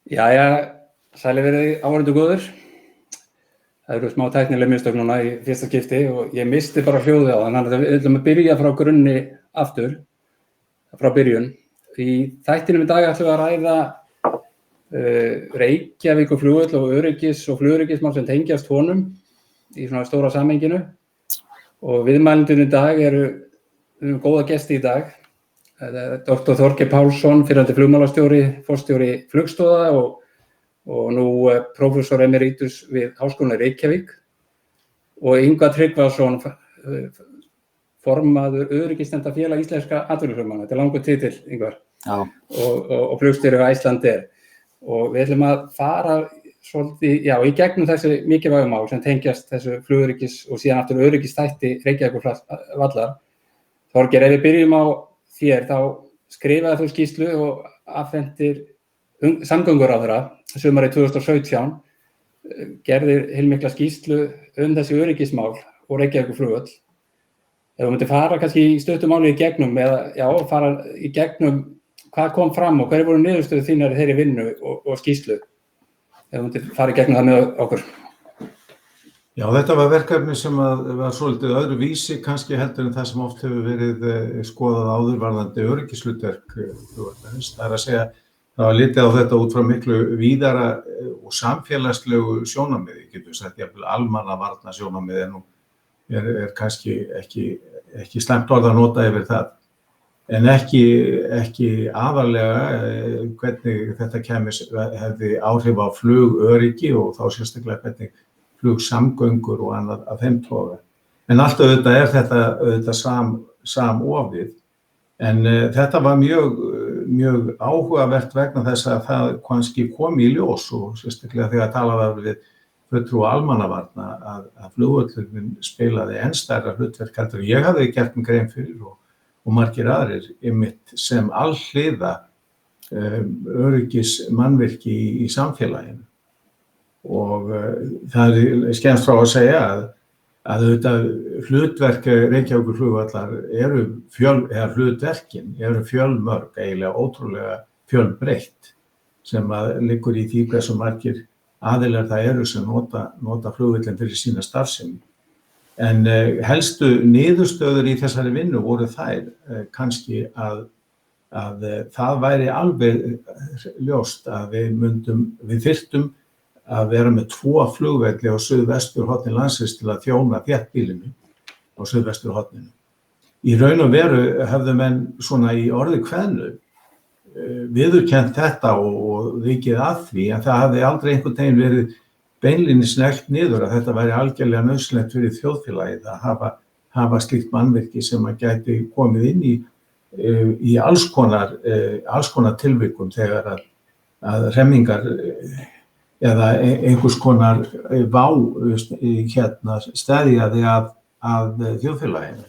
Jæja, sælir verið áhorfendur góðir. Það eru smá tæknileg mistök núna í fyrsta skipti og ég missti bara hljóðið á þannig að við ætlum að byrja frá grunni aftur, frá byrjun. Í þættinum í dag ætlum við að ræða Reykjavíkurflugvöll og flugöryggismál sem tengjast honum í svona stóra samhenginu. Og viðmælendur í dag eru góða gesti í dag. Dr. Þorgeir Pálsson, fyrrverandi flugmálastjóri, forstjóri Flugstoða og nú prófessor emeritus við Háskólann í Reykjavík og Ingvar Tryggvason, formaður öryggisnefndar félag íslenskra atvinnuflugmanna. Þetta er langur titill, Ingvar. Já. Og flugstjóri við Icelandair. Og við ætlum að fara svolítið, í gegnum þessi mikilvægu mál sem tengjast þessu flugöryggis og síðan aftur öryggisþætti Reykjavíkurvallar. Þorgeir, ef við byrjum á þér, þá skrifaði þú skýrslu og afhentir samgönguráðherra sumarið 2017, gerðir heilmikla skýrslu þessi öryggismál og Reykjavíkurflugvöll. Ef við myndum fara kannski í stuttu máli í gegnum, fara í gegnum hvað kom fram og hverju voru niðurstöður þínar í þeirri vinnu og skýrslu. Ef við myndum fara í gegnum það með okkur. Já, þetta var verkefni sem var svolítið öðru vísi kannski heldur en það sem oft hefur verið skoðað áður varðandi öryggishlutverk flugvallarins. Það er að segja, það var litið á þetta út frá miklu víðara og samfélagslegu sjónarmiði, getum við sagt, jafnvel almannavarna sjónarmiði er kannski ekki slæmt orð að nota yfir það. En ekki aðallega hvernig þetta hefði áhrif á flugöryggi og þá sérstaklega hvernig flugsamgöngur og annað af þeim toga. En allt auðvitað þetta auðvitað samofið. En þetta var mjög áhugavert vegna þess að það kannski kom í ljós og sérstaklega þegar talaði við fulltrúa almannavarna að flugvöllurinn spilaði enn stærra hlutverk heldur en ég hafði gert mig grein fyrir og margir aðrir einmitt sem alhliða öryggismannvirki í samfélaginu. Og það er skemmst frá að segja að auðvitað hlutverk Reykjavíkurflugvallar hlutverkin eru fjölmörg, eiginlega ótrúlega fjölbreytt sem liggur í því hversu margir aðilar það eru sem nota flugvöllin fyrir sína starfsemi. En helstu niðurstöður í þessari vinnu voru þær kannski að það væri alveg ljóst að við þyrftum að vera með 2 flugvelli á suðvesturhorni landsins til að þjóna þéttbýlinu á suðvesturhorninu. Í raun og veru hefðu menn svona í orði kveðnu viðurkennt þetta og vikið að því, en það hafði aldrei einhvern veginn verið beinlínis neglt niður að þetta væri algjörlega nauðsynlegt fyrir þjóðfélagið að hafa slíkt mannvirki sem að gæti komið inn í alls konar tilvikum þegar að hremmingar eða einhvers konar vá steðjaði að þjóðfélaginu.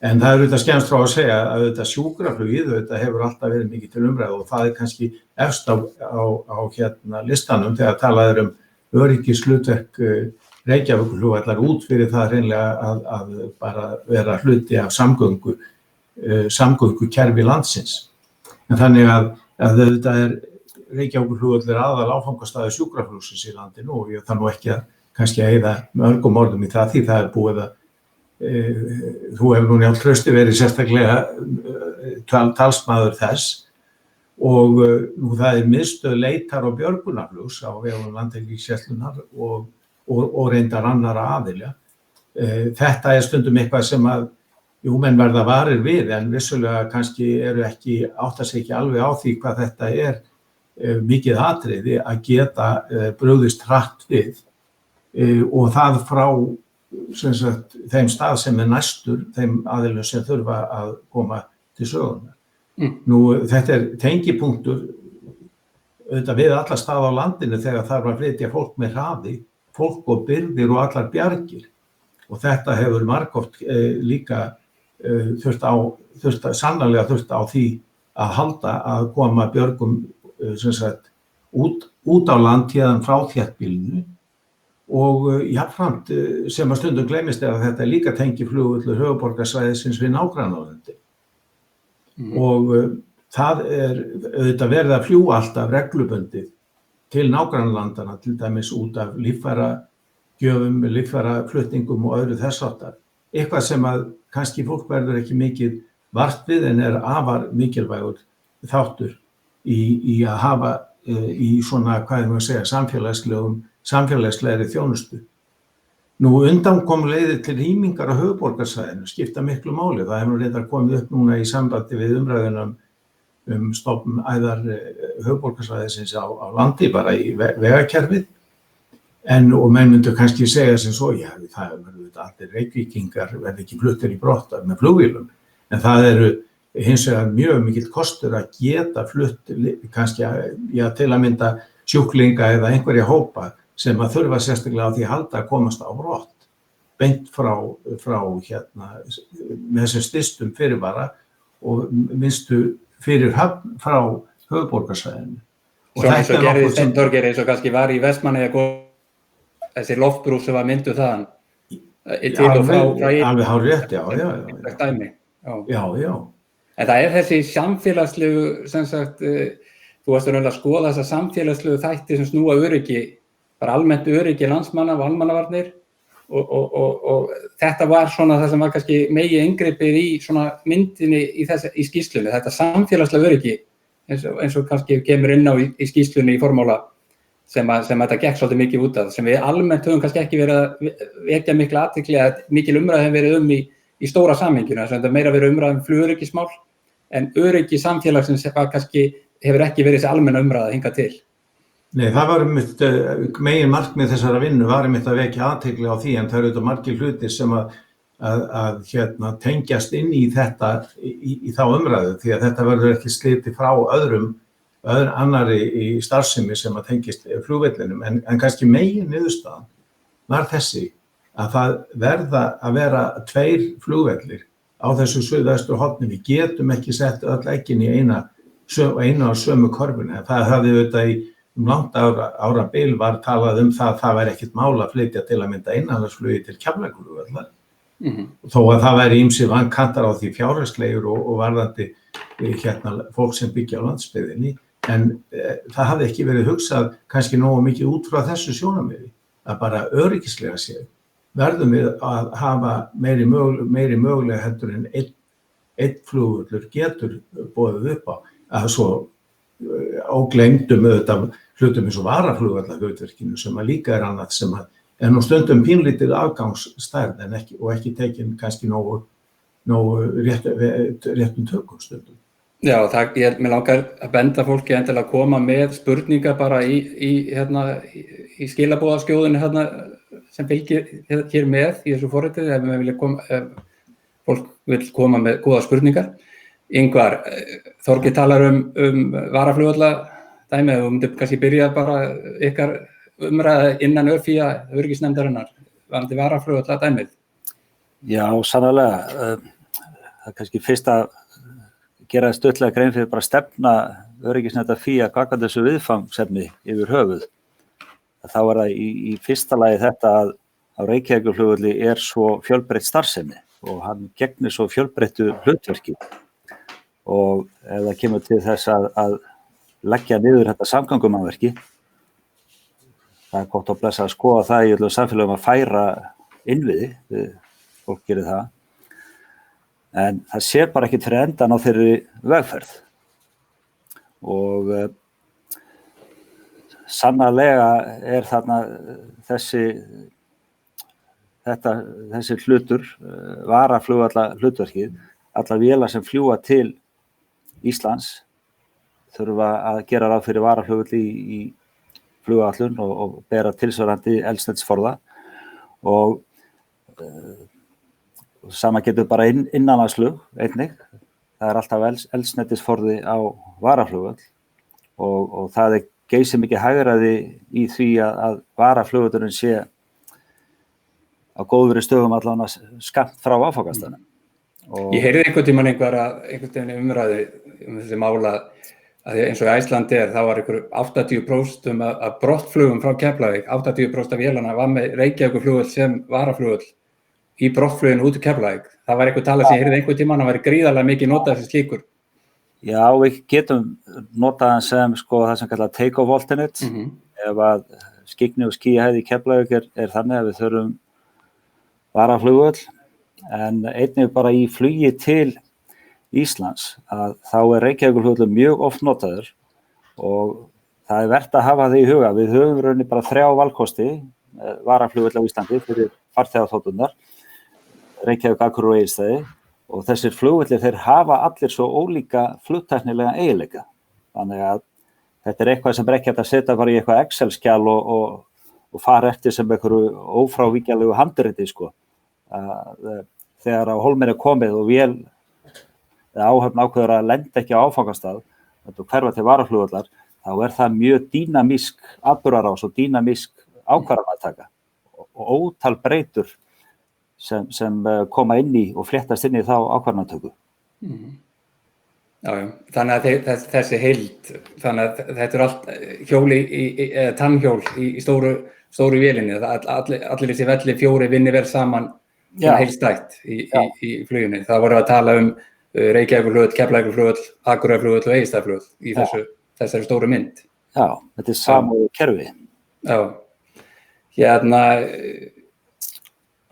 En það er auðvitað skemmst frá að segja að auðvitað sjúkraflugið hefur alltaf verið mikið til umræðu og það er kannski efst á listanum þegar talað öryggishlutverk Reykjavíkurflugvallar út fyrir það hreinlega að bara vera hluti af samgöngukerfi landsins. En þannig að auðvitað Reykjavíkurflugvöll aðal áfangastaður sjúkraflugsins í landinu og ég þarf nú ekki kannski að eyða mörgum orðum í það því það er búið að þú hefur nú Njáll Trausti verið sérstaklega talsmaður þess og nú það er miðstöð leitar- og björgunarflugs á vegum Landhelgisgæslunnar og reyndar annarra aðila. Þetta er stundum eitthvað sem menn verða varir við en vissulega kannski átta sig ekki alveg á því hvað þetta er mikið atriði að geta brugðist hratt við og það frá þeim stað sem er næstur þeim aðilum sem þurfa að koma til sögunar. Nú þetta er tengipunktur auðvitað við alla staði á landinu þegar þarf að flytja fólk með hraði, fólk og birgðir og allar bjargir og þetta hefur margoft líka sannarlega þurft á því að halda að koma björgum út á land héðan frá þéttbýlinu og jafnframt sem að stundum gleymist að þetta líka tengi flugvöllur höfuðborgarsvæðisins við nágrannalöndin. Og það auðvitað verið að fljúga alltaf reglubundið til nágrannalandana, til dæmis út af líffæragjöfum, líffæraflutningum og öðru þess háttar. Eitthvað sem að kannski fólk verður ekki mikið vart við en afar mikilvægur þáttur í að hafa í svona, hvað er maður að segja, samfélagslegri þjónustu. Nú undankomuleiðir til rýmingar á höfuðborgarsvæðinu skipta miklu máli. Það hefur reyndar komið upp núna í sambandi við umræðunum stofnun æðar höfuðborgarsvæðisins á landi, bara í vegakerfið. Og menn myndu kannski segja sem svo, já, það verður allir Reykvíkingar verði ekki fluttir í brott með flugvélum. En það eru hins vegar mjög mikill kostur að geta flutt kannski til að mynda sjúklinga eða einhverja hópa sem að þurfa sérstaklega á því að halda að komast á brott, beint frá með þessum stystum fyrirvara og minnstu fyrir höfn frá höfuðborgarsvæðinu. Svo eins og gerðist Þorgeir, eins og kannski var í Vestmannaeyjum, þessi loftbrú sem var mynduð þaðan, til og frá alveg hárrétt, já. Dæmi. Já. En það þessi samfélagslegu, sem sagt, þú varst að skoða þessa samfélagslegu þætti sem snúa öryggi, bara almennt öryggi landsmanna og almannavarnir og þetta var svona það sem var kannski megi inngripið í svona myndinni í skýrslunni, þetta samfélagslega öryggi eins og kannski kemur inn á í skýrslunni í formála sem þetta gekk svolítið mikið út af, sem við almennt höfum kannski ekki verið að vekja mikla athygli að mikil umræða hefur verið í stóra samhenginu, þess að þetta meira verið umræða flugöryggismál, en öryggi samfélagsins hefur ekki verið þessi almenna umræða hingað til. Nei, það var megin markmið þessara vinnu var að vekja athygli á því, en það eru margir hlutir sem að tengjast inn í þetta í þá umræðu, því að þetta verður ekki slitið frá annarri í starfsemi sem að tengist flugvellinum, en kannski megin niðurstaðan var þessi að það verða að vera 2 flugvellir á þessu suðvestur horni. Við getum ekki sett öll eggin í eina á sömu körfunni. Það hafði auðvitað í langt árabil var talað það væri ekkert mál að flytja til að mynda innanlandsflugi til Keflavíkurflugvallar. Þó að það væri ýmsir vankantar á því fjárhagslegir og varðandi fólk sem byggja á landsbyggðinni, en það hafði ekki verið hugsað kannski nógu mikið út frá þessu sjónarmiði, að bara öryggislega séð verðum við að hafa meiri mögulega heldur en einn flugvöllur getur boðið upp á, að svo ógleymdum auðvitað hlutum eins og varaflugvallarhlutverkinu sem að líka annað sem að nú stundum pínlítið afgangsstærð og ekki tekin kannski nógu réttum tökum stundum. Já, mér langar að benda fólki endilega að koma með spurningar bara í skilaboðaskjóðinu sem fylgir hér með í þessu forritið ef fólk vil koma með góða spurningar. Ingvar, Þorgeir talar varaflugvalla dæmi, og myndi kannski byrja bara ykkar umræða innan öryggisnefndarinnar varðandi varaflugvalla dæmið. Já, sannarlega. Það kannski fyrst að gera stuttlega grein fyrir bara stefna öryggisnefndar FÍA gagnvart þessu viðfangsefni yfir höfuð. Þá það í fyrsta lagi þetta að á Reykjavíkurflugvelli svo fjölbreytt starfsemi og hann gegnir svo fjölbreyttu hlutverki. Og ef það kemur til þess að leggja niður þetta samgöngumannvirki, það gott að blessa að skoða það í öllum samfélögum að færa innviði, fólk gerir það, en það sér bara ekkert fyrir endan á þeirri vegferð. Og sannarlega þarna þessi hlutur, varaflugvalla hlutverkið, allar vélar sem fljúga til Íslands þurfa að gera ráð fyrir varaflugvöll í flugvallun og bera tilsvarandi eldsneytisforða og sama getur bara innanlandsflug einnig. Það alltaf eldsneytisforði á varaflugvöll og það geysir mikið hagræði í því að varaflugvöllurinn sé á góðri stöðum allan skammt frá áfangastaðnum. Ég heyrði einhvern tímann umræðu þessi mála að eins og í Æslandi þá var 80% af brottflugum frá Keflavík, 80% af vélana var með Reykjavíkurflugvöll sem varaflugvöll í brottfluginu út í Keflavík. Það var eitthvað talað sem ég heyrði einhvern tímann, hann væri gríðarlega mikið notað sem slíkur. Já, við getum notað hann sem sko það sem kallað take-off alternate. Ef að skyggni og skýjahæð í Keflavík er þannig að við þurfum varaflugvöll, en einnig bara í flugi til Íslands að þá Reykjavíkurflugvöllur mjög oft notaður og það vert að hafa það í huga. Við höfum rauninni bara 3 valkosti varaflugvöll á Íslandi fyrir farþegaþoturnar, Reykjavík, Akureyri og Egilsstaði, og þessir flugvellir þeir hafa allir svo ólíka flugtæknilega eiginleika. Þannig að þetta eitthvað sem ekki hægt að setja bara í eitthvað Excel-skjal og fara eftir sem einhverju ófrávíkjanlegu handriti sko. Þegar á hólminn komið og vél áhöfn ákveður að lenda ekki á áfangastað og hverfa til varaflugvallar, þá það mjög dýnamísk atburðarás og dýnamísk ákvarðanataka og ótal breytur sem koma inn í og fléttast inn í þá ákvarðanatöku. Já, þannig að þessi heild, þannig að þetta allt hjóli tannhjól í stóru vélinni, allir þessi velli 4 vinni vel saman heildstætt í fluginni. Það voru að tala Reykjavíkurflugvöll, Keflavíkurflugvöll, Akureyrarflugvöll og Egilsstaðaflugvöll í þessari stóru mynd. Já, þetta samúð kerfi. Já,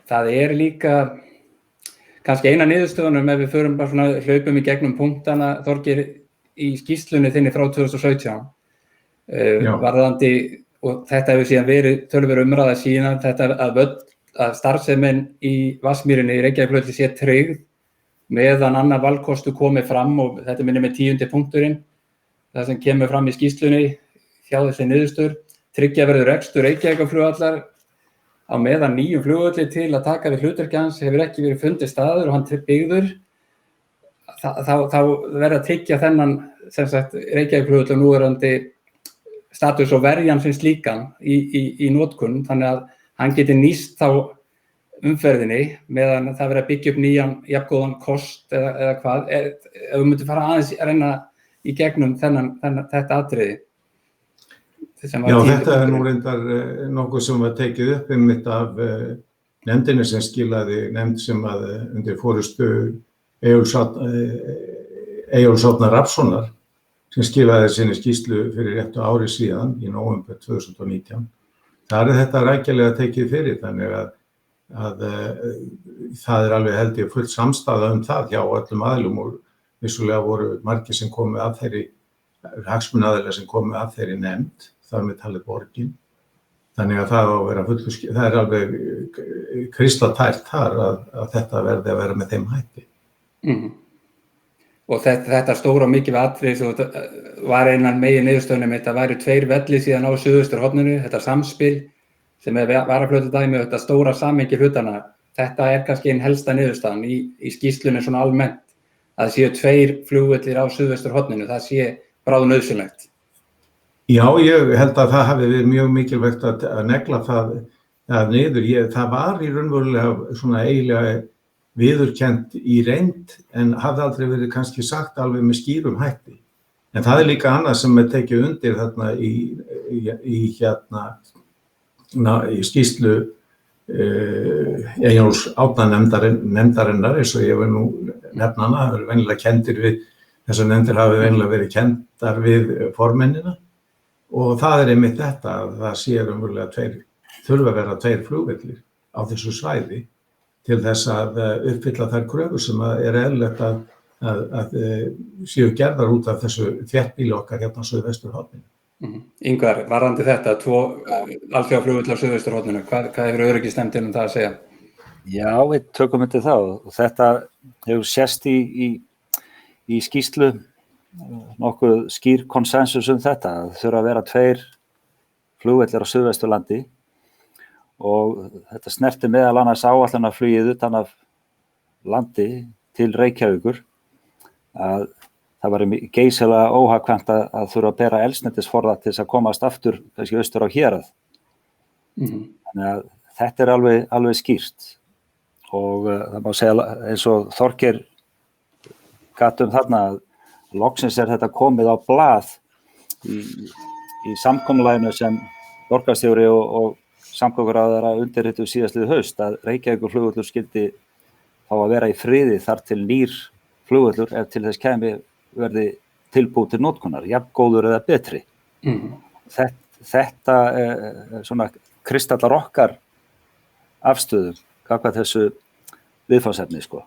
það líka kannski eina niðurstöðunum ef við förum bara svona hlaupum í gegnum punktana, Þorgeir, í skýrslunni þinni frá 2017 varðandi, og þetta hefur síðan verið töluverð umræða síðan, þetta að starfsemin í Vatnsmýrinni í Reykjavíkurflugvelli sé tryggð meðan annar valkostu komið fram, og þetta minnir með 10. punkturinn, það sem kemur fram í skýrslunni hjá þessi niðurstöður, tryggja verður rekstur Reykjavíkurflugvallar á meðan nýjum flugvelli til að taka við hlutverki hans hefur ekki verið fundið staður og hann byggður, þá verður að tryggja þennan sem sagt Reykjavíkurflugvöll núverandi status og verjan sem slíkan í notkun, þannig að hann geti nýst þá umferðinni meðan það verður að byggja upp nýjan jafngóðan kost eða hvað, ef við myndum fara aðeins að reyna í gegnum þetta atriði. Já, þetta nú reyndar nokkuð sem var tekið upp einmitt af nefndinni sem skilaði, nefnd sem að undir forystu Eyjólfs Árna Rafnssonar sem skilaði sinni skýrslu fyrir réttu ári síðan í nóvember 2019. Þar þetta rækilega tekið fyrir, þannig að það alveg held ég fullt samstaða það hjá öllum aðilum, og vissulega voru margir sem komu að þeirri hagsmunaaðilar sem komu að þeirri nefnd, þar með talið borgin. Þannig að það á að vera það alveg kristaltært þar að þetta verði að vera með þeim hætti. Og þetta stóra og mikið atriði sem var einan megin niðurstöðunum, þetta væru 2 vellir síðan á suðausturhorninu, þetta samspil sem varaflugvalladæmi, þetta stóra samhengi hlutana, þetta kannski einn helsta niðurstaðan í skýrslunni svona almennt, að það séu 2 flugvellir á suðausturhorninu, það sé bráðnauðsynlegt. Já, ég held að það hafi verið mjög mikilvægt að negla það niður. Það var í raunverulega svona eiginlega viðurkennt í reynd, en hafði aldrei verið kannski sagt alveg með skýrum hætti. En það líka annað sem tekið undir þarna í skýrslu Eyjólfs Árna nefndarinnar, eins og ég vil nú nefna hana, það eru venjulega kenndir við, þessar nefndir hafi venjulega verið kenndar við formennina, og það einmitt þetta að það sé raunverulega þurfa að vera 2 flugvellir á þessu svæði til þess að uppfylla þær kröfur sem eðlilegt að séu gerðar út af þessu þéttbýli okkar hérna á suðvesturhorninu. Ingvar, varðandi þetta, 2 alþjóðaflugvellar á suðvesturhorninu, hvað hefur öryggisnefndin það að segja? Já, við tökum undir það, og þetta hefur sést í skýrslu nokkuð skýr konsensus þetta, að þurfa að vera 2 flugvellir á Suðvesturlandi, og þetta snerti meðal annars áætlunarflugið utan af landi til Reykjavíkur, að það var geysilega óhagkvæmt að þurfa að bera eldsneytisforða til þess að komast aftur kannski austur á Hérað. Þannig að þetta alveg skýrt, og það má segja eins og Þorgeir gat þarna að loksins þetta komið á blað í samkomulaginu sem borgarstjóri og samgönguráðherra undirrituðu síðastliðið haust, að Reykjavíkurflugvöllur skyldi fá að vera í friði þar til nýr flugvöllur, ef til þess kæmi verði tilbúið til notkunar, jafn góður eða betri. Þetta svona kristallar okkar afstöðum gagnvart þessu viðfangsefni, sko.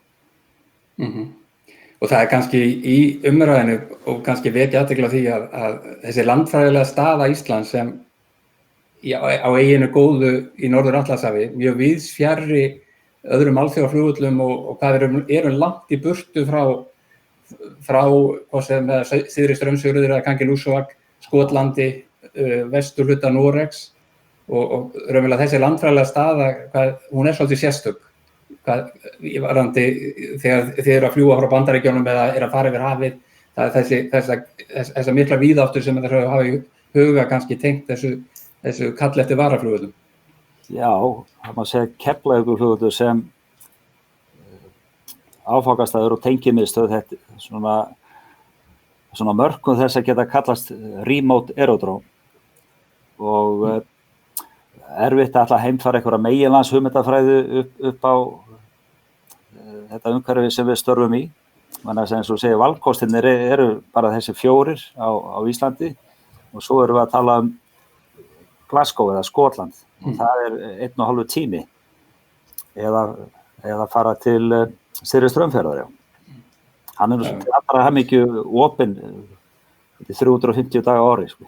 Og það kannski í umræðinu og kannski vekja athygli á því að þessi landfræðilega staða Íslands sem á eiginu góðu í Norður-Atlantshafi, mjög víðs fjarri öðrum alþjóðaflugvöllum og hvað erum langt í burtu frá hvað sem Syðri Straumsfjörður eða Kangerlussuaq, Skotlandi, vesturhluta Noregs og raunverulega þessi landfræðilega staða, hún svolítið sérstök. Varðandi þegar þið eru að fljúga frá Bandaríkjunum eða eru að fara yfir hafið, það er þessa mikla víðáttur sem þeir hafa í huga kannski tengt þessu kall eftir varaflugvöllum. Já, það má segja Keflavíkurflugvöllur sem áfangastaður og tengimiðstöð, þetta svona mörkum þess að geta kallast remote aerodrome og erfitt að heimfara einhverja meginlands hugmyndafræði upp á þetta umhverfi sem við störfum í. Þannig að eins og segja valkostirnir eru bara þessi 4 á Íslandi og svo erum við að tala Glasgow eða Skotland og það 1,5 tími eða fara til Syðri Straumfjarðar. Hann nú til allra hamingju opinn 350 daga á ári, sko.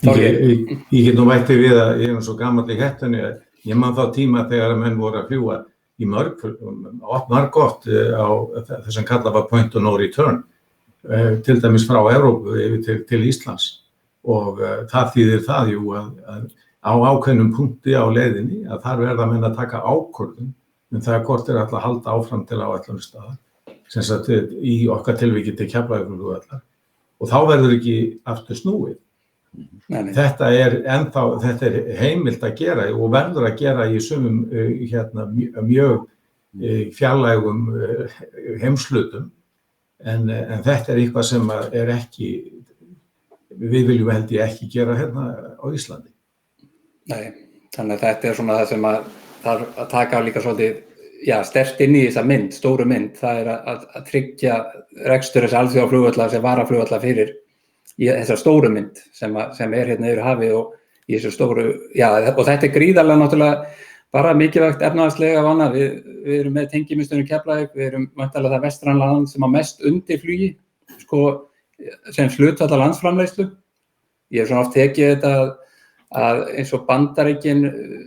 Ég get nú mætti við að ég svo gamall í hettunni að ég man þá tíma þegar menn voru að fljúga í margótt á þessum kallað var point of no return, til dæmis frá Evrópu yfir til Íslands og það þýðir það jú að á ákveðnum punkti á leiðinni að þar verða menn að taka ákvörðun það hvort alltaf að halda áfram til áætlunarstaðar, sem sagt í okkar tilviki til Keflavíkurflugvallar og þá verður ekki aftur snúið. Þetta er heimilt að gera og verður að gera í sumum mjög fjarlægum heimshlutum en þetta eitthvað sem ekki við viljum held ég ekki gera hérna á Íslandi. Nei, þannig að þetta svona það sem að þarf að taka líka svolítið sterkt inn í þessa mynd, stóru mynd, það að tryggja rekstur þess alþjóðaflugvalla sem varaflugvalla fyrir í þessa stóru mynd sem hérna yfir hafið og í þessu stóru, og þetta gríðarlega náttúrulega bara mikilvægt efnahagslega vana, við erum með tengimiðstöðin í Keflavík, við erum væntanlega það vestræna land sem á mest undir flugi, sko, sem hlutfall af landsframleiðslu. Ég hef svona oft tekið þetta að eins og Bandaríkin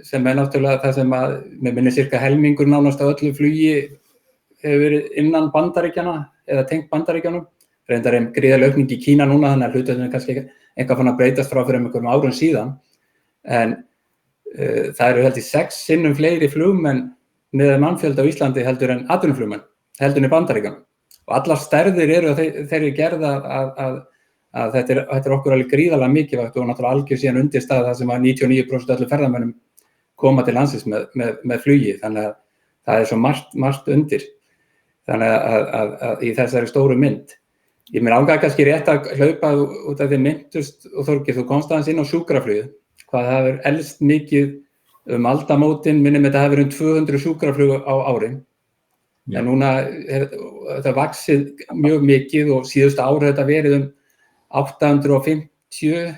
sem náttúrulega það sem að með minni cirka helmingur nánast á öllu flugi hefur verið innan Bandaríkjana eða tengt Bandaríkjanum. Reyndar gríðarleg aukning í Kína núna, þannig að hlutfallinu kannski eitthvað fann að breytast frá fyrir einhverjum árum síðan. En það eru held í 6 sinnum fleiri flugmenn með mannfjölda á Íslandi heldur en atvinnuflugmenn, heldur en í Bandaríkjanum. Og allar stærðir eru þeirri gerð að þetta er okkur alveg gríðarlega mikilvægt og náttúrulega algjör síðan undirstaða það sem að 99% öllu ferðamönnum koma til landsins með flugi. Þannig að það er svo margt undir. Þannig að í þessari stóru mynd. Ég mér ángaði kannski rétt að hlaupa út af því myndust og Þorgeir, þú komst aðeins inn á sjúkraflugið. Hvað það hefur elst mikið aldamótin, minnum þetta hefur 200 sjúkraflug á ári. En núna þetta vaxið mjög mikið og síðustu ár þetta verið 850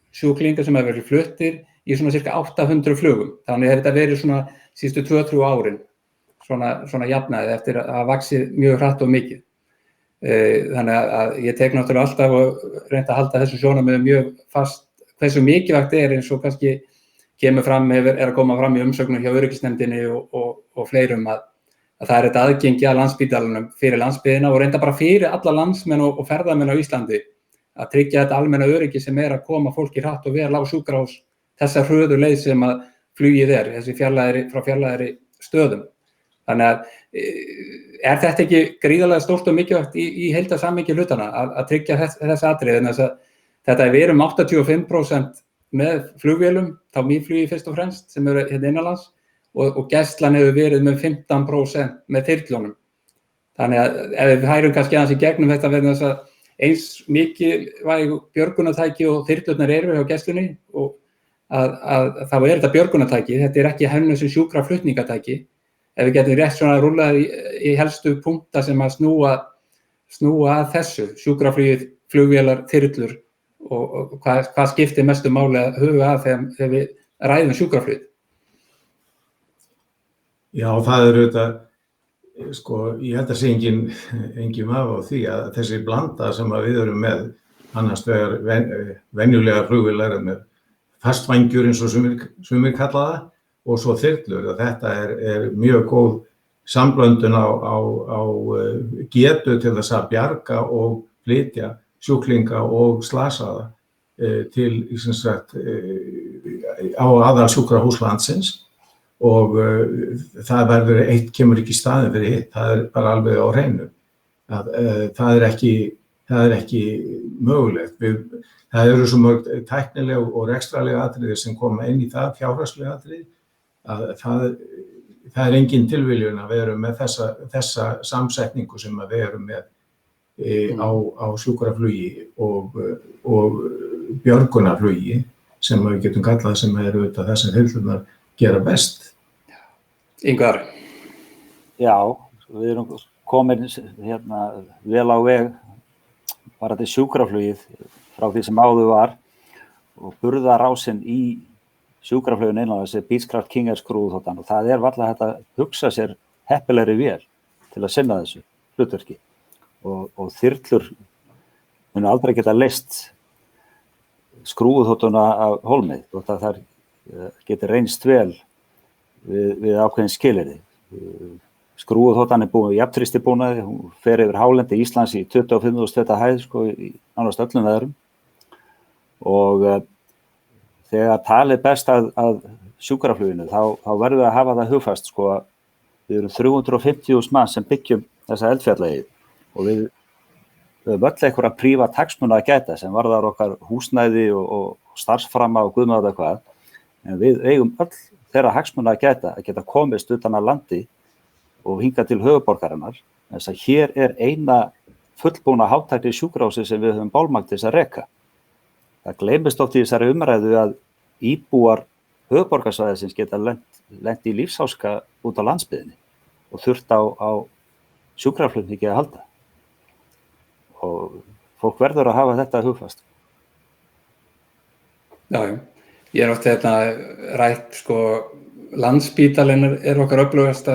sjúklingar sem hefur verið fluttir í svona cirka 800 flugum. Þannig þetta verið svona síðustu 2-3 árin svona jafnaði eftir að vaxið mjög hratt og mikið. Þannig að ég tek náttúrulega alltaf og reynda að halda þessu sjónarmiðum mjög fast hversu mikilvægt eins og kannski að koma fram í umsögnum hjá öryggisnefndinni og fleirum að það þetta aðgengi að Landspítalanum fyrir landsbyggðina og reynda bara fyrir alla landsmenn og ferðamenn á Íslandi að tryggja þetta almenna öryggi sem að koma fólki hratt og vel á sjúkrahús þessa hröðu leið sem að flugið þessi frá fjarlægari stöðum. Þannig að þetta ekki gríðarlega stórt og mikilvægt í heildarsamhengi hlutana að tryggja þessa atriði en þetta við erum 85% með flugvélum, þá mýflugi fyrst og fremst sem eru hérna innanlands og gæslan hefur verið með 15% með þyrlunum. Þannig að ef við hærum kannski aðeins í gegnum þetta vegna þess að eins mikilvæg björgunartæki og þyrlurnar eru hjá gæslunni og að þá þetta björgunartæki, þetta ekki hennu sem sjúkraflutningatæki. Ef við getum rétt svona rúllað í helstu punkta sem að snúa snúa að þessu, sjúkraflugið, flugvélar, þyrlur og hvað skiptir mestu máli að huga að þegar við ræðum sjúkraflugið? Já, það auðvitað, sko, ég held að sé engin vafi á því að þessi blanda sem að við erum með, annars vegar venjulegar flugvélar með fastvangjur eins og sumir kalla það og svo þyrlur, að þetta er mjög góð samblöndun á getu til þess að bjarga og flytja sjúklinga og slasaða til sem sagt á aðalsjúkrahús landsins og það verður eitt kemur ekki í staðinn fyrir hitt, það bara alveg á hreinu. Það er ekki mögulegt. Það eru svo mörg tæknileg og rekstralega atriði sem koma inn í það, fjárhagslega atriði, að það engin tilviljun að við erum með þessa samsetningu sem að við erum með á sjúkraflugi og björgunarflugi sem við getum kallað sem eru auðvitað það sem þyrlurnar gera best. Ingvar? Já, við erum komin vel á veg bara til sjúkraflugið frá því sem áður var og burðarásin í sjúkrafluginu einlega þessi Beechcraft King Air skrúðþotan og það varla hægt að hugsa sér heppilegri vél til að sinna þessu hlutverki og þyrlur munu aldrei geta leyst skrúðþotuna af hólmi og það geti reynst vel við ákveðin skilyrði. Skrúðþotan búin jafnþrýsti búnaði, hún fer yfir hálendi Íslands í 25.000 hæð í nánast öllum veðrum og þegar talið best að sjúkrafluginu þá verðum við að hafa það hugfast sko að við erum 350.000 manns sem byggjum þessa eldfjallagið og við höfum öll einhverja prívat hagsmuna að gæta sem varðar okkar húsnæði og starfsframa og guðmaður eitthvað en við eigum öll þeirra hagsmuna að geta komist utan að landi og hingað til höfuðborgarinnar þess að hér eina fullbúna hátækni sjúkrahúsi sem við höfum bálmagn til þess að reka. Það gleymist oft í þessari umræðu að íbúar höfuðborgarsvæðisins geta lent í lífsháska út á landsbyggðinni og þurft á sjúkraflutningi að halda. Og fólk verður að hafa þetta hugfast. Já. Ég oft rætt, sko, Landspítalinn okkar öflugasta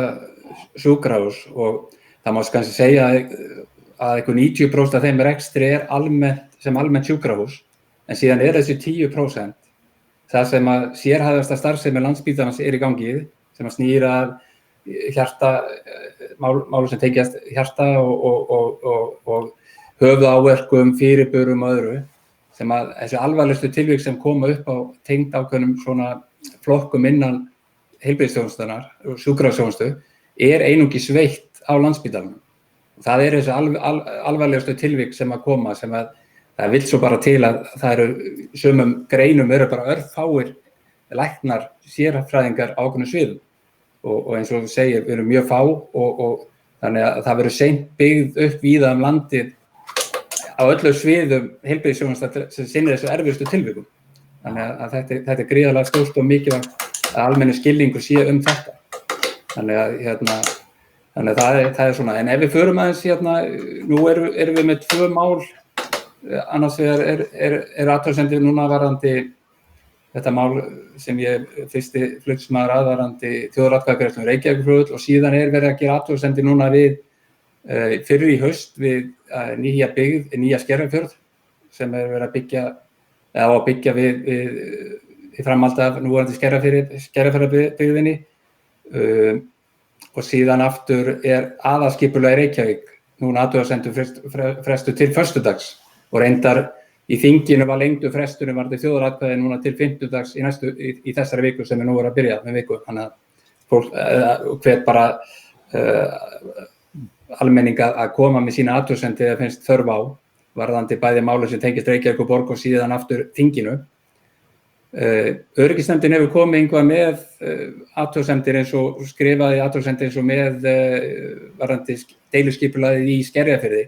sjúkrahús og það má kannski segja að einhver 90% af þeim rekstri almennt sjúkrahús, en síðan þessi 10% það sem að sérhæfðasta starfsemi Landspítalans í gangi, sem að snýra hjarta, málu sem tengjast hjarta og höfuðáverkum, fyrirburum og öðru, sem að þessi alvarlegustu tilvik sem koma upp á tengd ákveðnum svona flokkum innan heilbrigðisþjónustunnar og sjúkrahúsþjónustu einungis veitt á Landspítalanum. Það þessi alvarlegustu tilvik sem að koma sem að það vill svo bara til að það eru sumum greinum bara örfáir læknar sérfræðingar á ákveðnum sviðum og eins og þú segir við erum mjög fá og þannig að það verður seint byggð upp víða landið á öllu sviðum heilbrigðisþjónustu sem sinnir þessu erfiðustu tilvikum. Þannig að þetta gríðarlega stórt og mikilvægt að almennur skilningur sé þetta. Þannig að það svona, en ef við förum aðeins nú erum við með 2 mál, annars vegar athugasemdir núna varðandi þetta mál sem ég fyrsti flutningsmaður varðandi þjóðaratkvæðagreiðslu Reykjavíkurflugvöll og síðan verið að gera athugasemdir núna við fyrir í haust við nýja byggð, nýja Skerjafjörð sem verið að byggja við í framhaldi af núverandi Skerjafjarðarbyggðinni og síðan aftur aðalskipulag í Reykjavík núna athugasemdum frestu til föstudags og reyndar í þinginu var lengdu fresturinn varðandi þjóðaratkvæði núna til 50dags í þessari viku sem nú að byrja með viku, þannig að fólk hvet bara almenning að koma með sína athugasemdir þegar finnst þörf á varðandi bæði máli sem tengist Reykjavík og borg og síðan aftur þinginu. Öryggisnefndin hefur komið eitthvað með athugasemdir eins og skrifaði athugasemdir eins og með varðandi deiluskipulagið í Skerjafirði.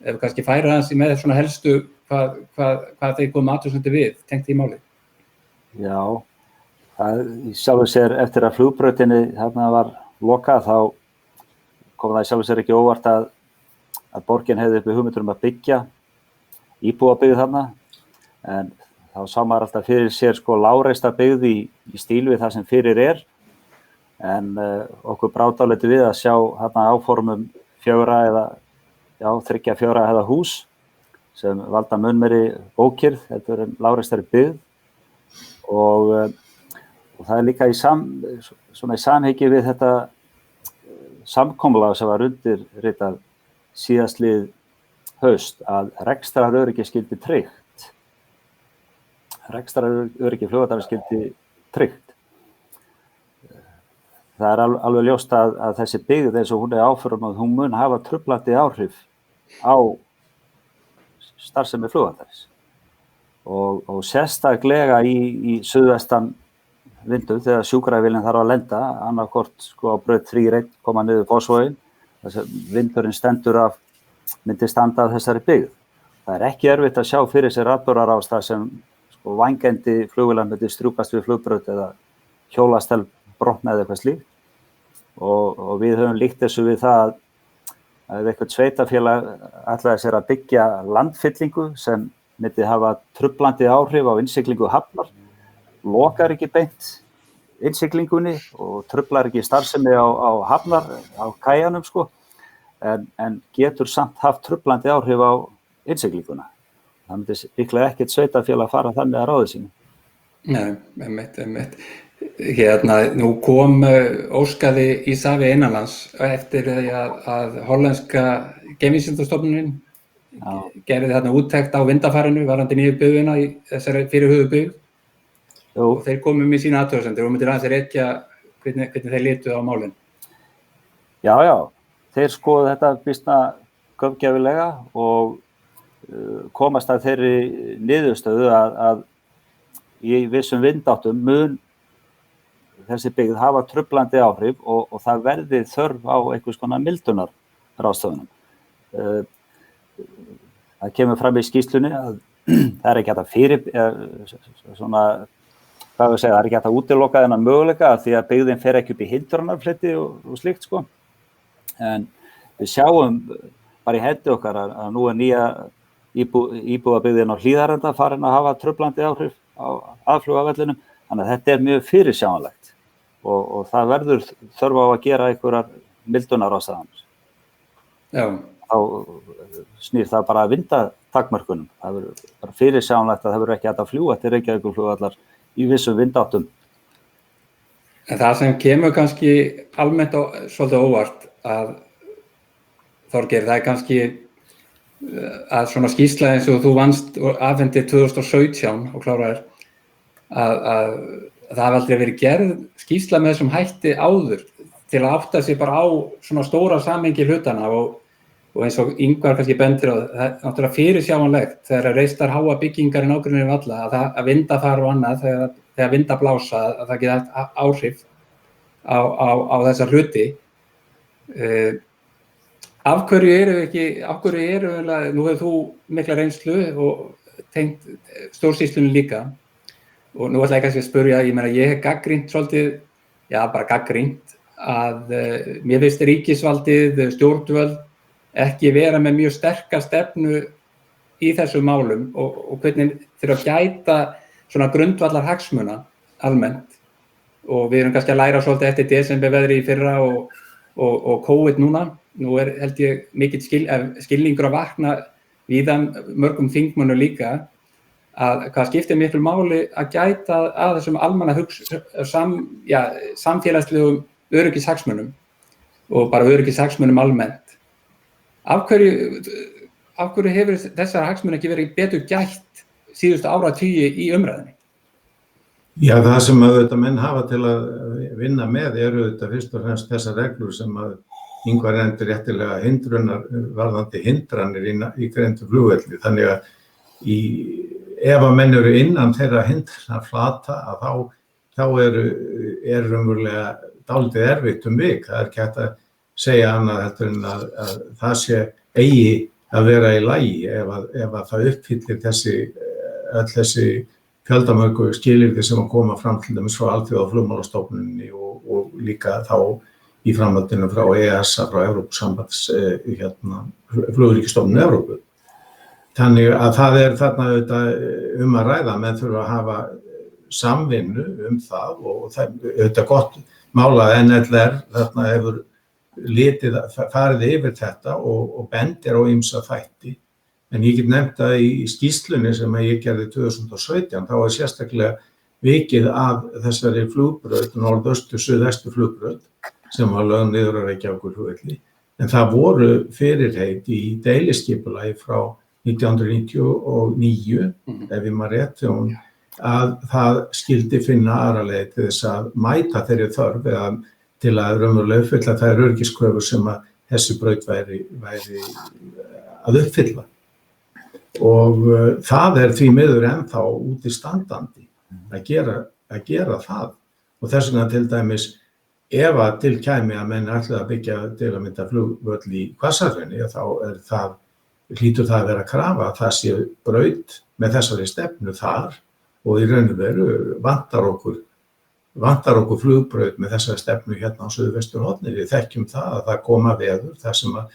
Ef kannski færa hans með svona helstu hvað þeir koma athugasemdir við tengt í máli. Já, það sjálfur sér eftir að flugbrautinni þarna var lokað þá kom það sjálfur sér ekki óvart að að borgin hefði uppi hugmyndur að byggja íbúabyggð þarna, en þá sá maður alltaf fyrir sér sko lágreista byggð í stíl við það sem fyrir en okkur brá dálítið við að sjá þarna áformum 4 hæða hús sem valda mun meiri ókyrrð, þetta er lágreistari byggð og það líka í samhengi við þetta samkomulag sem var undirritað síðastlið haust að rekstraröryggi skyldi tryggt. Rekstraröryggi flugvallarins skyldi tryggt. Það er alveg ljóst að þessi byggð eins og hún áform að hún mun hafa truflandi áhrif á starfsemi flugvallarins og sérstaklega í suðvestan vindum þegar sjúkraflugvélin þarf að lenda annarkvort sko á braut 3 koma niður Fossvoginn, þess að vindurinn stendur myndi standa af þessari byggð. Það er ekki erfitt að sjá fyrir sér atburðarástað sem sko vangendi flugvélar myndi strjúkast við flugbraut eða hjólastel brotna eða eitthvað slíkt og við höfum líkt þessu við það að eitthvað sveitarfélag ætlaði sér að byggja landfyllingu sem myndi hafa truflandi áhrif á innsiglingu hafnar, lokar ekki beint innsiglingunni og truflar ekki starfsemi á hafnar, á kajanum sko, en getur samt haft truflandi áhrif á innsiglinguna. Það myndi líklega ekkert sveitarfélag fara þannig að ráði sínu. Nei, einmitt. Nú kom óskaði Isavia innanlands eftir því að hollenska geimvísindastofnunin gerði þarna úttekt á vindafarinu varðandi nýju byggðina í þessari fyrirhuguðu byggð. Og þeir komu með sína athugasemdir og myndir aðeins rekja hvernig þeir litu á málin. Já, þeir skoðu þetta býsna göfgjafilega og komast að þeirri niðurstöðu að í vissum vindáttum mun þessi byggð hafa truflandi áhrif og það verði þörf á einhvers konar mildunarráðstöfunum. Það kemur fram í skýrslunni að það er ekki hægt það er ekki hægt að útiloka þennan möguleika af því að byggðin fer ekki upp í hindrunarfleti og slíkt sko. En við sjáum bara í hendi okkar að nú er nýja íbúðabyggðin á Hlíðarenda farin að hafa truflandi áhrif á aðflugavellinum, þannig að þetta er mjög fyrirsjáanlegt og það verður þörf á að gera einhverjar mildunaráðstafanir. Já. Þá snýr það bara að vindatakmörkunum. Það verður bara fyrirsjáanlegt að það verður ekki hægt að fljúga til Reykjavíkurflugvallar í vissum vindáttum. En það sem kemur kannski almennt svolítið óvart að Þorgeir, það er kannski að svona skýrsla eins og þú vannst og afhendir 2017 og kláraðir að það hafi aldrei verið gerð skýrsla með þessum hætti áður til að átta sig bara á svona stóra samhengi hlutana og eins og Ingvar kannski bendir á það er náttúrulega fyrirsjáanlegt þegar reistar háa byggingar í nágrenni við alla að vinda þar og annað þegar vinda blása að það geti haft áhrif á þessa hluti. Af hverju eru nú hefur þú mikla reynslu og tengt stjórnsýslunni líka og nú ætla ég kannski að spyrja, ég hef gagnrýnt svolítið, bara gagnrýnt að mér finnst ríkisvaldið, stjórnvöld ekki vera með mjög sterka stefnu í þessum málum og hvernig þeir að gæta svona grundvallar hagsmuna almennt og við erum kannski að læra svolítið eftir desemberveðri í fyrra og COVID núna. Nú er held ég mikill skilningur að vakna víða mörgum þingmönnum líka að hvað skiptir miklu máli að gæta að þessum samfélagslegum öryggishagsmunum og bara öryggishagsmunum almennt. Af hverju hefur þessar hagsmunir ekki verið betur gætt síðustu áratugi í umræðinni? Já, það sem auðvitað menn hafa til að vinna með eru auðvitað fyrst og fremst þessar reglur sem að Ingvar nefndi réttilega varðandi hindranir í greindu flugvelli. Þannig að ef að menn eru innan þeirra hindranaflata að þá er raunverulega dálítið erfitt vik. Það er ekki hægt að segja annað heldur en að það sé eigi að vera í lagi ef að það uppfyllir þessi fjöldamörgu skilyrði sem að koma fram til dæmis frá Alþjóðaflugmálastofnuninni og líka þá í framhaldinu frá EASA, frá Evrópusambands flugöryggisstofnun Evrópu. Þannig að það þarna auðvitað að ræða, menn þurfa að hafa samvinnu það og það auðvitað gott mál að NLR þarna hefur farið yfir þetta og bendir á ýmsa þætti. En ég get nefnt að í skýrslunni sem ég gerði 2017, þá var sérstaklega vikið að þessari flugbraut, norðaustur-suðvestur flugbraut, sem var lögð niður á Reykjavíkurflugvelli. En það voru fyrirheit í deiliskipulagi frá 1999, ef ég maður rétt, að það skyldi finna aðra leið til þess að mæta þeirri þörf eða til að raunverulega uppfylla þær öryggiskröfur sem að þessi braut væri að uppfylla. Og það því miður ennþá úti standandi að gera það. Og þess vegna til dæmis, ef að til kæmi að menn ætla að byggja til að mynda flugvöll í Hvassahrauni, þá hlýtur það að vera krafa að það sé braut með þessari stefnu þar og í raun og veru vantar okkur flugbraut með þessari stefnu hérna á suðvesturhorni. Við þekkjum það að það koma veður þar sem að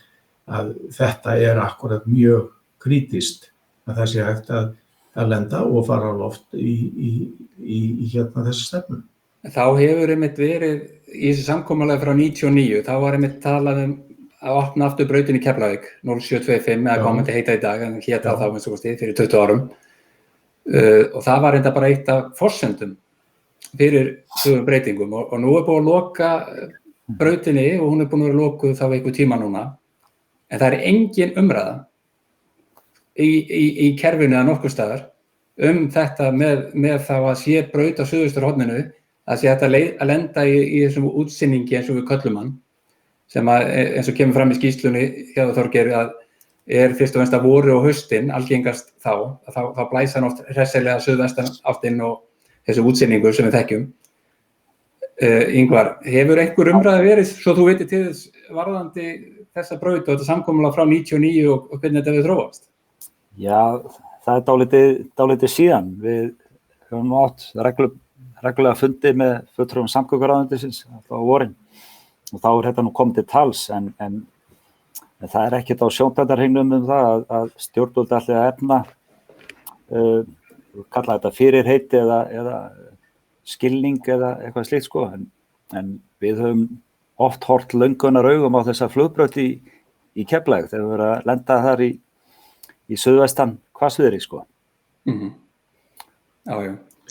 þetta akkurat mjög krítískt að það sé hægt að lenda og fara á loft í hérna þessa stefnu. Þá hefur einmitt verið í þessu samkomulagi frá 99, þá var einmitt talað að opna aftur brautin í Keflavík 0725 eða hvað myndi heita í dag, en héta þá minnst okkur fyrir 20 árum. Og það var enda bara eitt af forsendum fyrir þessum breytingum og nú búið að loka brautinni og hún búin að vera lokuð þá einhver tíma núna, en það engin umræða í kerfinu eða nokkur staðar þetta með þá að sé braut á suðvesturhorninu, að sé þetta að lenda í þessum útsinningi eins og við köllum hann, sem eins og kemur fram í skýrslunni hjá Þorgeiri að fyrst og fremst að voru og haustin algengast þá blæsa hann oft hressilega suðvestan áttinn og þessu útsinningu sem við þekkjum. Ingvar, hefur einhver umræða verið, svo þú veitir til þess varðandi þessa braut og þetta samkomulag frá 99 og hvernig þetta hefur þróast? Já, það dálítið síðan. Við höfum átt reglulega fundi með fulltrúum samgönguráðuneytisins á vorin og þá þetta nú komið til tals en það ekkert á sjóndeildarhringnum það að stjórnvöld ætli að efna kalla þetta fyrirheiti eða skilning eða eitthvað slíkt sko en við höfum oft horft löngunar augum á þessa flugbraut í Keflavík þegar við verðum að lenda þar í suðvestan hvassviðri sko. Já.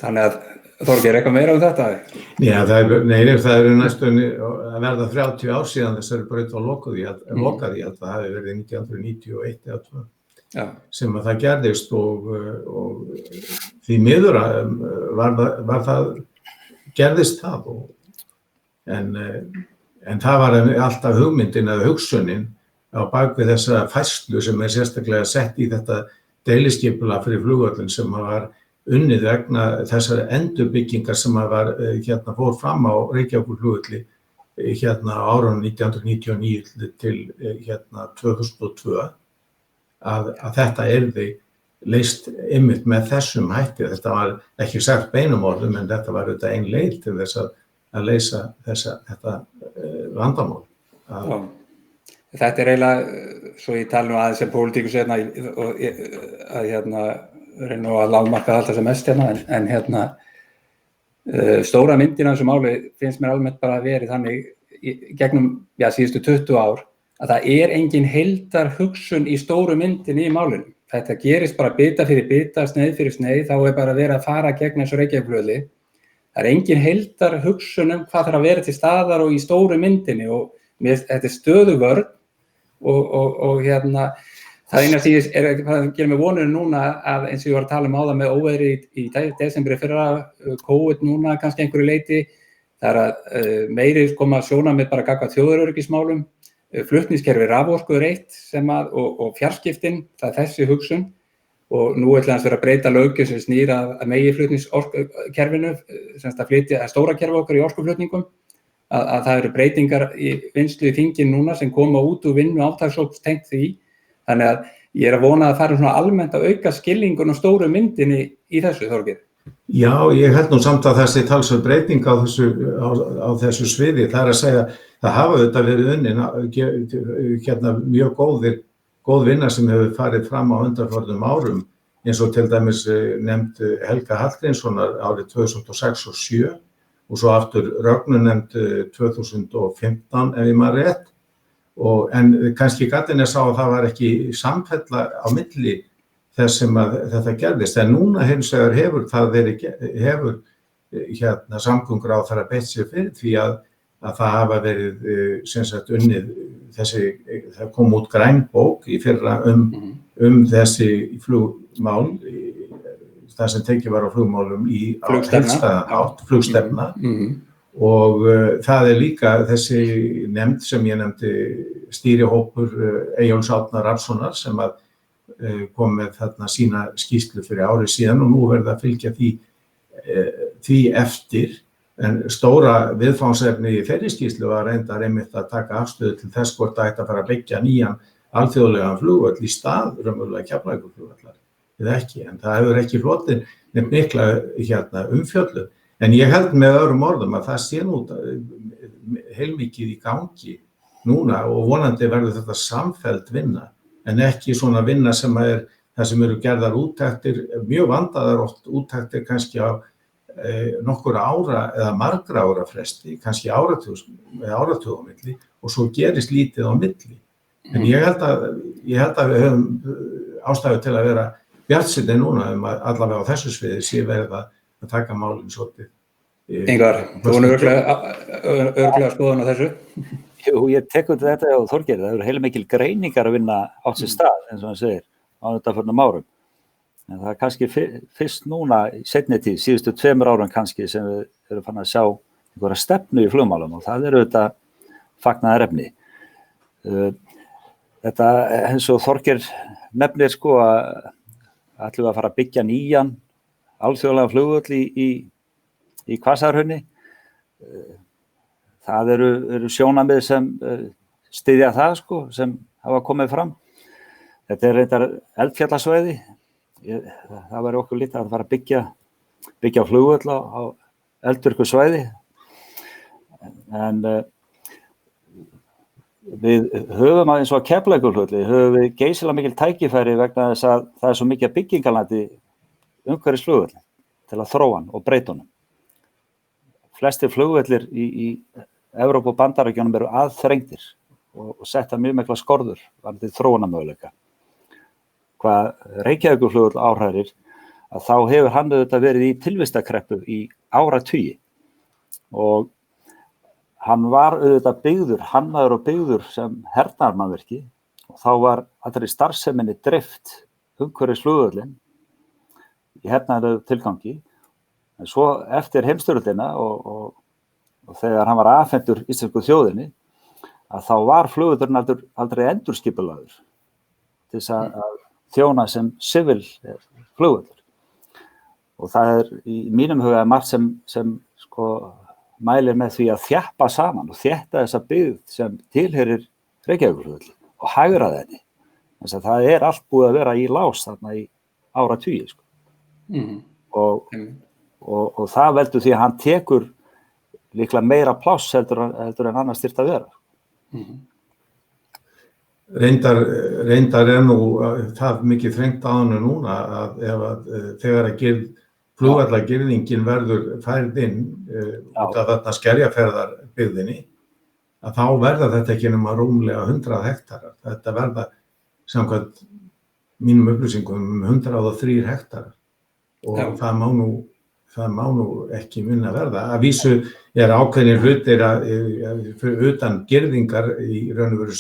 Þannig að Þorgeir, eitthvað meira þetta? Já, það næstum að verða 30 ár síðan þessari braut var lokað, ég held að það hafi verið 1991 eða 2 sem að það gerðist og því miður var það gerðist það en það var alltaf hugmyndin eða hugsunin á bakvið þessa færslu sem sérstaklega sett í þetta deiliskipulag fyrir flugvöllin sem var unnið vegna þessar endurbyggingar sem fór fram á Reykjavíkurflugvelli á árunum 1999 til 2002 að þetta yrði leyst einmitt með þessum hætti. Þetta var ekki sagt beinum orðum en þetta var auðvitað ein leið til þess að leysa þetta vandamál. Þetta eiginlega, svo ég tala nú aðeins sem pólitíkus reyna að lágmarka alltaf sem mest en stóra myndin af þessu máli finnst mér almennt bara að verið þannig gegnum síðustu 20 ár að það engin heildarhugsun í stóru myndin í málinu. Þetta gerist bara bita fyrir bita, sneið fyrir sneið, þá bara verið að fara gegn eins og Reykjavíkurflugvelli. Það engin heildarhugsun hvað þarf að vera til staðar og í stóru myndinni og þetta stöðuvörn og það eina sem ég gerir mig vonur núna að eins og ég var að tala áðan með óveðri í desembri fyrra, COVID núna kannski einhverju leyti, það að meiri koma sjónarmið bara gagnvart þjóðaröryggismálum, flutningskerfi raforku eitt og fjarskiptin, það þessi hugsun og nú ætla hans vera að breyta löggjöf sem snýr að meginflutningskerfinu, sem að flytja stóra kerfi okkar í orkuflutningum, að það eru breytingar í vinnslu í þingin núna sem koma út úr vinnu átakshóps tengt því. Þannig að ég að vona að það svona almennt að auka skilningun og stóru myndinni í þessu, Þorgeir. Já, ég held nú samt að þessi talsverð breyting á þessu sviði, það að segja, það hafa auðvitað verið unnin mjög góð vinna sem hefur farið fram á undanförnum árum, eins og til dæmis nefnd Helga Hallgrímssonar árið 2006 og 2007 og svo aftur Rögnu nefnd 2015 ef ég man rétt, en kannski gallinn sá að það var ekki samfella á milli þess sem að þetta gerðist, en núna hins vegar hefur samgönguráðherra beitt sér fyrir því að það hafa verið sem sagt unnið það kom út græn bók í fyrra þessi flugmál, það sem tekið var á flugmálum á heildstæðan hátt, flugstefna, og það líka þessi nefnd sem ég nefndi stýrihópur Eyjólfs Árna Rafnssonar sem að kom með þarna sína skýrslu fyrir ári síðan og nú verða að fylgja því eftir, en stóra viðfangsefni í þeirri skýrslu var reyndar einmitt að taka afstöðu til þess hvort það ætti að fara að byggja nýjan alþjóðlegan flugvöll í stað raunverulega Keflavíkurflugvallar eða ekki, en það hefur ekki hlotið nefnt mikla umfjöllun, en ég held með öðrum orðum að það sé nú heilmikið í gangi núna og vonandi verður þetta samfelld vinna, en ekki svona vinna sem það sem eru gerðar úttektir, mjög vandaðar oft úttektir kannski á nokkurra ára eða margra ára fresti, kannski áratug á milli og svo gerist lítið á milli. En ég held að við höfum ástæðu til að vera bjartsýnir núna að allavega á þessu sviði sé verið að taka málin svolítið. Ingvar, þú voru örugglega skoðun á þessu? Jú, ég tek undir þetta og Þorgeir, það eru heilmikil greiningar að vinna á sér stað, eins og hann segir, á undanförnum árum. En það kannski fyrst núna í seinni tíð, síðustu 2 árum kannski, sem við erum fann að sjá einhverja stefnu í flugmálum og það eru þetta fagnaðarefni. Þetta, eins og Þorgeir nefnir sko að ætlum við að fara að byggja nýjan alþjóðlegan flugvöll í Hvassahrauni. Það eru sjónarmið sem styðja það sko, sem hafa komið fram. Þetta reyndar eldfjallasvæði. Það væri okkur lítið að fara að byggja flugvöll á eldvirku svæði. En við höfum eins og Keflavíkurflugvelli, höfum við geysilega mikil tækifæri vegna þess að það svo mikið byggingalandi umhverfis flugvelli til að þróa hann og breyta honum. Flestir flugvellir í Evrópu og Bandaríkjunum eru aðþrengdir og setta mjög mikla skorður varðandi þróunarmöguleika. Hvað Reykjavíkurflugvöll áhrærir, að þá hefur hann auðvitað verið í tilvistakreppu í áratugi og hann var auðvitað byggður, hannaður og byggður sem hernaðarmannvirki og þá var allri starfseminni dreift umhverfis flugvöllinn í hernaðarlegu tilgangi. En svo eftir heimsstyrjöldina og þegar hann var afhentur íslensku þjóðinni, að þá var flugvöllurinn aldrei endurskipulagður til þess að þjóna sem civil flugvöllur. Og það í mínum huga margt sem sko mælir með því að þjappa saman og þétta þessa byggð sem tilheyrir Reykjavíkurflugvelli og hagræða henni. Þess að það allt búið að vera í lás þarna í áratugi sko. Og það veldur því að hann tekur líklega meira pláss heldur en annars þyrfti að vera. Reyndar nú það mikið þrengt á hann núna að þegar að flugvallargirðingin verður færð inn út af þarna Skerjafjarðarbyggðinni, að þá verða þetta ekki nema rúmlega 100 hektarar. Þetta verða samkvæmt mínum upplýsingum 103 hektarar og það má nú ekki minna verða. Að vísu ákveðnir hlutir utan girðingar í raun og veru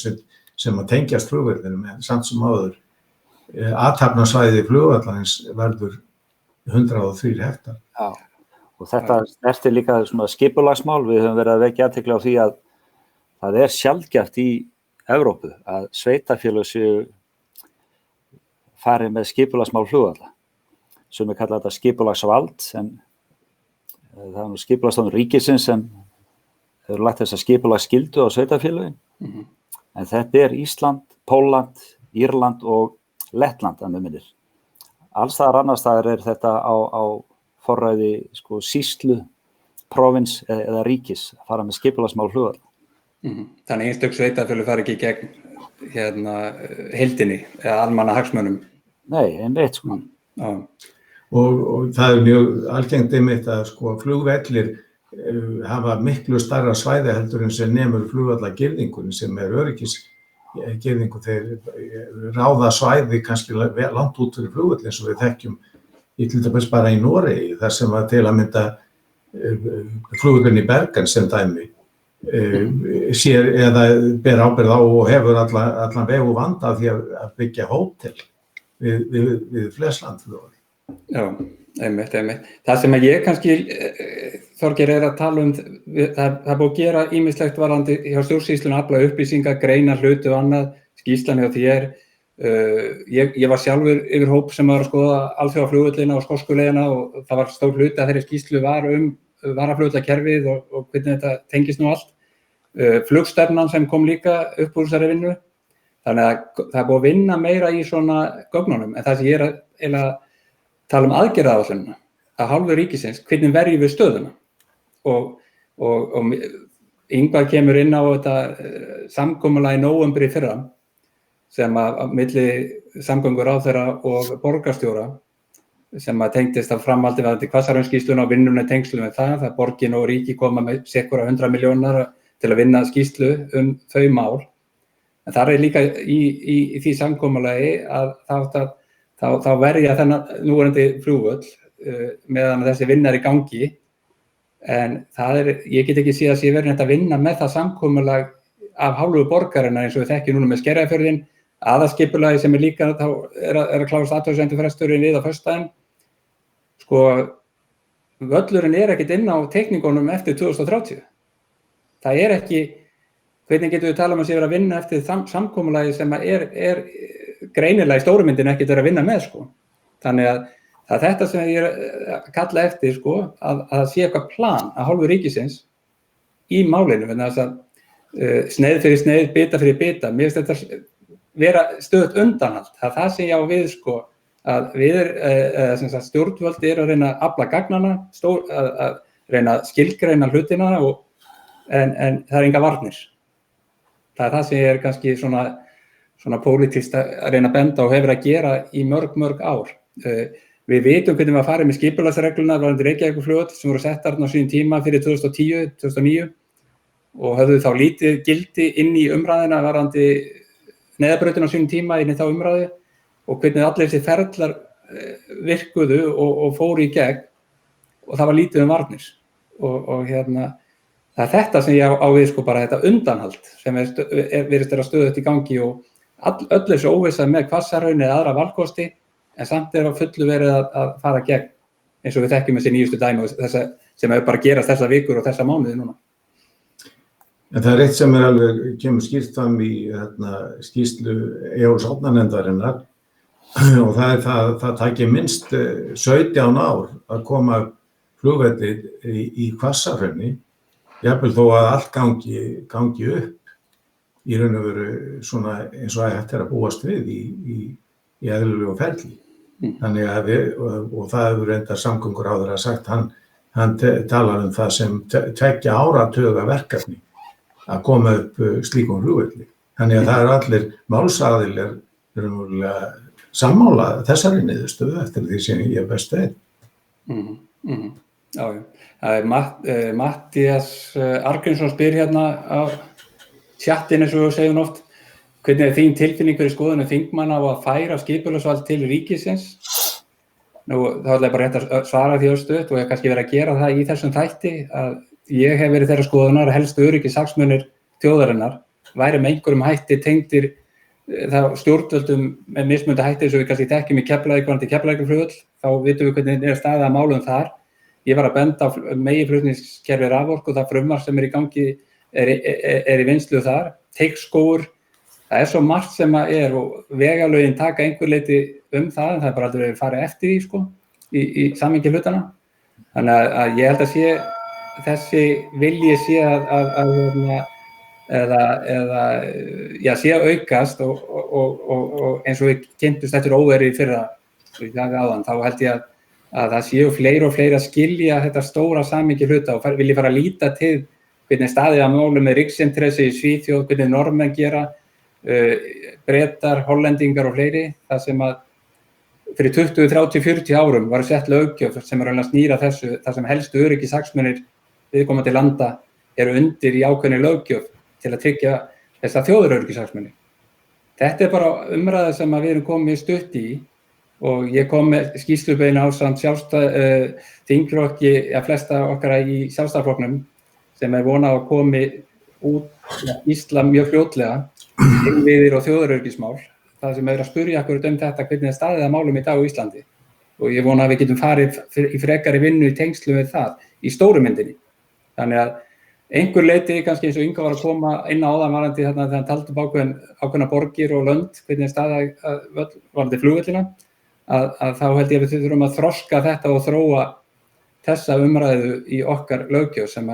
sem að tengjast flugvellinum, en samt sem áður athafnasvæði flugvallarins verður 103 hektar. Já, og þetta snertir líka svona skipulagsmál. Við höfum verið að vekja athygli á því að það sjaldgæft í Evrópu að sveitarfélög séu farið með skipulagsmál flugvalla. Sumir kalla þetta skipulagsvald, en það nú skipulagsstofnun ríkisins sem hefur lagt þessa skipulagsskyldu á sveitarfélögin. En þetta Ísland, Pólland, Írland og Lettland að mig minnir. Alls staðar annars staðar þetta á forræði sko sýslu, próvins eða ríkis að fara með skipulagsmál flugvalla. Þannig einstök sveitarfélög fara ekki í gegn heildinni eða almanna hagsmunum. Nei, einmitt sko. Já. Og það er mjög algengt einmitt að sko flugvellir hafa miklu stærra svæði heldur en sem nemur flugvallagirðingunni sem öryggisgirðingu. Þeir ráða svæði kannski langt út fyrir flugvöll eins og við þekkjum til dæmis bara í Noregi þar sem að til að mynda flugvöllin í Bergen sem dæmi sér eða ber ábyrgð á og hefur allan vegu vanda því að byggja hótel við Fleslandflugvöll. Já, einmitt. Það sem að ég kannski, Þorgeir, að tala það er búið að gera ýmislegt varðandi hjá stjórnsýslunni að afla upplýsingar, greina hluti og annað, skýrslan hjá þér. Ég var sjálfur yfir hóp sem var að skoða alþjóðaflugvöllina og skoskuleiðina og það var stór hluti að þeirri skýrslu var varaflugvallakerfið og hvernig þetta tengist nú allt. Flugstefnan sem kom líka upp úr þessari vinnu. Þannig að það er búið að vinna meira í svona gögnunum en það sem ég að tala um aðgerðaáætlunina að hálfu ríkisins, hvernig verjum við stöðuna og Ingvar kemur inn á þetta samkomulag í nóvember í fyrra sem að milli samgönguráðherra og borgarstjóra sem að tengdist að framaldi varðandi Hvassahraunskýrsluna og vinnunni tengslum með það borgin og ríki koma með sirka 100 milljónar til að vinna skýrslu þau mál en það er líka í því samkomulagi að þá verja þennan núverandi flugvöll meðan þessi vinna er í gangi en ég get ekki séð að sé verið að vinna með það samkomulag af hálfu borgarinnar eins og við þekkjum núna með Skerjafjörðinn, aðalskipulagi sem er líka þá er að klárast athugasemdafresturinn við á föstudaginn. Sko, völlurinn er ekkert inn á teikningunum eftir 2030. Það er ekki, hvernig getum við talað um að sé verið að vinna eftir samkomulagi sem er greinilega í stórumyndinu ekkert að vinna með sko. Þannig að þetta sem ég er að kalla eftir sko, að það sé eitthvað plan að hálfu ríkisins í málinu, þannig að sneið fyrir sneið, bita fyrir bita, mér finnst þetta vera stöðugt undanhald. Það sem ég á við sko, að stjórnvöld að reyna að afla gagnanna, að reyna að skilgreina hlutina en það er enga varnir. Það er það sem ég er kannski svona pólitískt að reyna að benda og hefur að gera í mörg ár. Við vitum hvernig við farið með skipulagsregluna varðandi Reykjavíkurflugvöll sem voru settar á sínum tíma fyrir 2010, 2009 og höfðu þá lítið gildi inn í umræðina varðandi neðabrautina á sínum tíma inn í þá umræðu og hvernig allir þessi ferlar virkuðu og fóru í gegn og það var lítið varnir og það er þetta sem ég á við sko bara þetta undanhald sem virðist vera stöðugt í gangi og öll þessu óvissa með Hvassahraun eða aðra valkosti en samt á fullu verið að fara gegn eins og við þekkjum þessi nýjustu dæmi og þessa sem bara gerast þessa vikur og þessa mánuði núna. En það er eitt sem alveg kemur skýrt fram í skýrslu EOS ógnarnefndarinnar og það taki minnst 17 ár að koma flugvelli í Hvassahrauni, jafnvel þó að allt gangi upp í raun og veru svona eins og hægt að búast við í eðlilegu ferli. Þannig að og það hefur reyndar samgönguráðherra sagt, hann talar um það sem 2 áratuga verkefni að koma upp slíkum flugvelli. Þannig að það er allir málsaðilar sammála þessari niðurstöðu eftir því sem ég best veit. Já. Það er Matthías Argrímsson spyr hérna á chatinu eins og við segjum oft. Hvernig er þín tilfinningur í skoðunum þingmanna á að færa skipulagsvald til ríkisins? Nú, þá ætla ég bara rétt að svara því stutt og ég kannski verið að gera það í þessum þætti að ég hef verið þeirra skoðunar að helstu öryggishagsmunir þjóðarinnar væri með einhverjum hætti tengdir stjórnvöldum með mismunandi hætti eins og við kannski þekkjum í Keflavíkurflugvöll, þá vitum við hvernig er staðið að málum þar. Ég var að benda á meginflutningskerfi raforku og það frumvarp sem er í gangi er í vinnslu þar, Teigsskógur. Það er svo margt sem er og vegalögin taka einhver leyti það, en það er bara aldrei verið farið eftir því sko, í samhengi hlutana. Þannig að ég held að sé þessi vilji sé sé að aukast og eins og við kynntumst eftir óveðrið í fyrra, þá held ég að það séu fleiri og fleiri að skilja þetta stóra samhengi hluta og vilji fara að líta til hvernig staðið að málum með riksinteressi í Svíþjóð, hvernig Norðmenn gera, Bretar, Hollendingar og fleiri, það sem að fyrir 20, 30, 40 árum var sett löggjöf sem að snýra þessu, það sem helstu öryggishagsmunir viðkomandi landa eru undir í ákveðinni löggjöf til að tryggja þessa þjóðaröryggishagsmuni. Þetta er bara umræða sem að við erum komið stutt í og ég kom með skýrslubeina ásamt þingflokki, flesta okkar í Sjálfstæðisflokknum sem er vonað að komi út Íslam mjög fljótlega, innviðir og þjóðaröryggismál. Það sem er að spyrja okkur þetta hvernig staðið að málum í dag á Íslandi og ég vona að við getum farið í frekari vinnu í tengslu við það í stóru myndinni. Þannig að einhver leyti, kannski eins og Inga var að koma inn á áðan varandi þarna þegar hann taldi upp ákveðna borgir og lönd, hvernig staðið varandi flugvöllina, að þá held ég að við þurfum að þroska þetta og þróa þessa umræðu í okkar löggjöf sem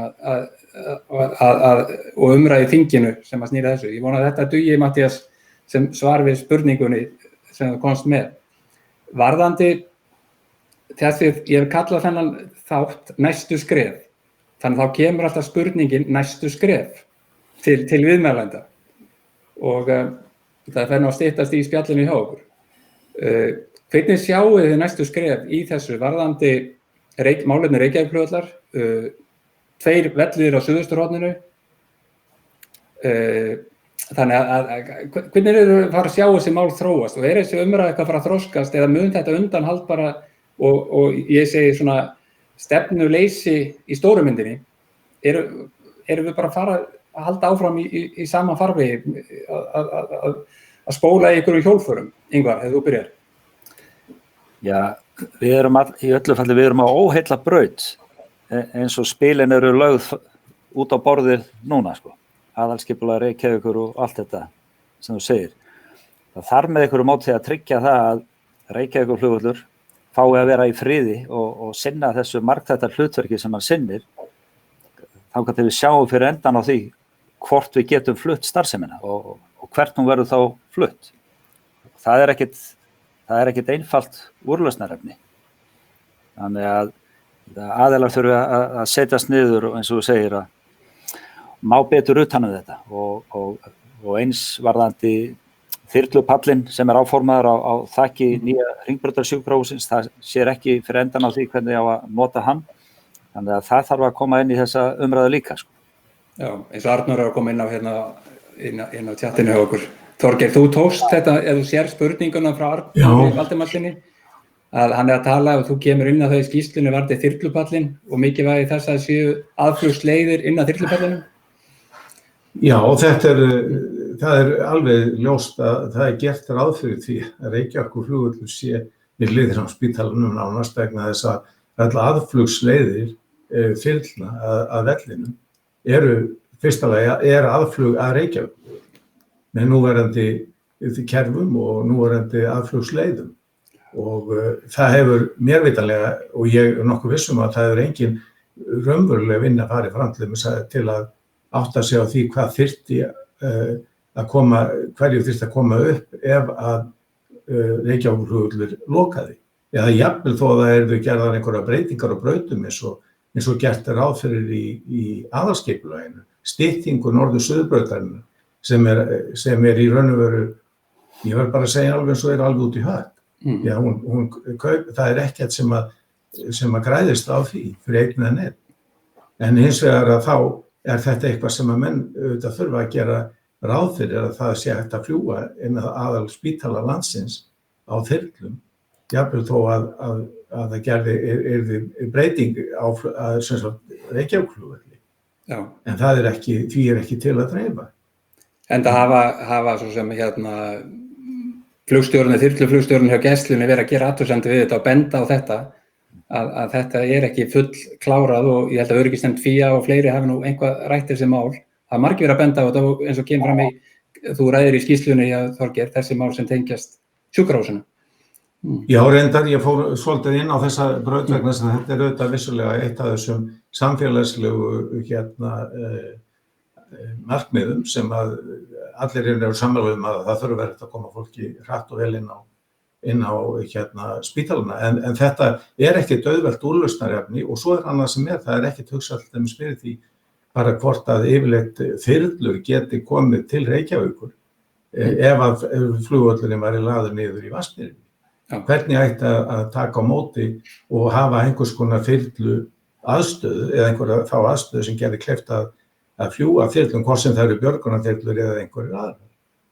og umræðu í þinginu sem að snýra þessu. Ég vona að þetta dugi, Matthías, sem svar við spurningunni sem þú komst með. Varðandi þessi, ég hef kallað þennan þátt næstu skref. Þannig þá kemur alltaf spurningin næstu skref til viðmælenda. Og það fer nú að styttast í spjallinu hjá okkur. Hvernig sjáu þið næstu skref í þessu varðandi málefni Reykjavíkurflugvallar, 2 vellir á suðausturhorninu, þannig að hvernig eru að fara að sjá þessi mál þróast og þessi umræða eitthvað að fara að þroskast eða mun þetta undanhaldbara og ég segi svona stefnuleysi í stóru myndinni, erum við bara að fara að halda áfram í sama farvegi að spóla í einhverjum hjólförum? Ingvar, hefur þú byrjar? Já, við erum í öllu falli, við erum á óheilla braut eins og spilin eru lögð út á borðið núna, sko. Aðalskipulag Reykjavíkur og allt þetta sem þú segir. Það þarf með einhverju móti að tryggja það að Reykjavíkurflugvöllur fái að vera í friði og sinna þessu margþætta hlutverki sem hann sinnir, þangað til við sjáum fyrir endan á því hvort við getum flutt starfsemina og hvert hún verður þá flutt. Það er ekkit einfalt úrlausnarefni. Þannig að aðilar þurfa að setjast niður og eins og þú segir að má betur utan þetta og eins varðandi þyrlupallinn sem er áformaður á þakki nýja Hringbrautarsjúkrahússins, það sér ekki fyrir endan á því hvernig á að nota hann, þannig að það þarf að koma inn í þessa umræðu líka, sko. Já, eins og Arnór er að koma inn á tjattinu hjá okkur. Þorgeir, þú tókst þetta, ef þú sér spurninguna frá Arnóri Valdimarsinni, að hann er að tala og þú kemur inn á þau skýrslunni varðandi þyrlupallinn og mikilvægi þess að séu aðflugsleiðir inn að þyrlupallinum. Já, og það er alveg ljóst að það er gert ráð fyrir því að Reykjavíkurflugvöllur sé við hliðina á spítalanum nánast vegna þess að alla aðflugsleiðir þyrlna að vellinum fyrsta lagi aðflug að Reykjavík með núverandi kerfum og núverandi aðflugsleiðum og það hefur mér vitanlega og ég er nokkuð viss um að það hefur engin raunveruleg vinna farið fram til að átta sig á því hvað þyrfti hverju þyrfti að koma upp ef að Reykjavíkurflugvöllur lokaði. Eða jafnvel þó að það eru gerðar einhverjar breytingar á brautum eins og gert er ráð fyrir í aðalskipulaginu, styttingu norður-suðurbrautarinnar sem er í raun og veru, ég verð bara að segja alveg eins og alveg út í hött. Já, það er ekkert sem að græðist á því fyrir einn eða neinn. En hins vegar að þá er þetta eitthvað sem að menn auðvitað þurfa að gera ráð fyrir að það sé hægt að fljúga inn að aðal spítala landsins á þyrlum, jafnvel þó að það gerði breyting á Reykjavíkurflugvelli. En það er ekki til að dreifa. En það hafa svo sem þyrluflugstjórinn hjá Gæslunni verið að gera athugasemdir við þetta og benda á þetta, að þetta er ekki full klárað og ég held að öryggisnefnd FÍA og fleiri hafi nú eitthvað rætt þessi mál. Það er margir verið að benda á þetta og eins og kemur fram þú ræðir í skýrslunni hjá Þorgeir, þessi mál sem tengjast sjúkrahúsinu. Já, reyndar, ég fór svolítið inn á þessa braut vegna þess að þetta er auðvitað vissulega eitt af þessum samfélagslegu markmiðum sem að allir eru sammála um að það þurfi verið að koma fólki hratt og vel inn inn á spítalana, en þetta ekki auðvelt úrlausnarefni og svo annað sem það ekki hugsað alltaf fyrir því bara hvort að yfirleitt þyrlur geti komið til Reykjavíkur ef að flugvöllurinn væri lagður niður í Vatnsmýrinni. Hvernig ætti að taka á móti og hafa einhvers konar þyrlu aðstöðu eða einhverja þá aðstöðu sem gerði kleift að fljúga þyrlum, hvort sem það eru björgunarþyrlur eða einhverjir aðrar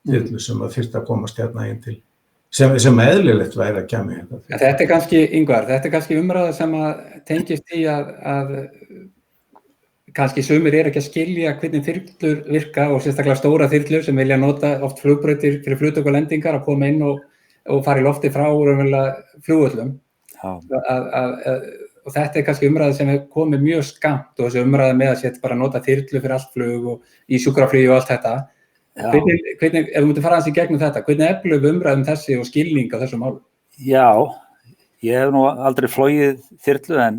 þyrlur sem að þyrfti að komast hérna inn til sem eðlilegt væri að kemja hérna. Þetta kannski, Ingvar, þetta kannski umræða sem að tengist í að kannski sumir ekki að skilja hvernig þyrlur virka og sérstaklega stóra þyrlur sem vilja nota oft flugbrautir fyrir flugtök og lendingar að koma inn og fara í lofti frá flugvöllum. Og þetta kannski umræða sem hefur komið mjög skammt og þessi umræða með að setja bara nota þyrlu fyrir allt flug og í sjúkraflugi og allt þetta. Hvernig, ef við myndum fara aðeins í gegnum þetta, hvernig eflum við umræðum þessi og skilning á þessum málum? Já, ég hef nú aldrei flogið þyrlu en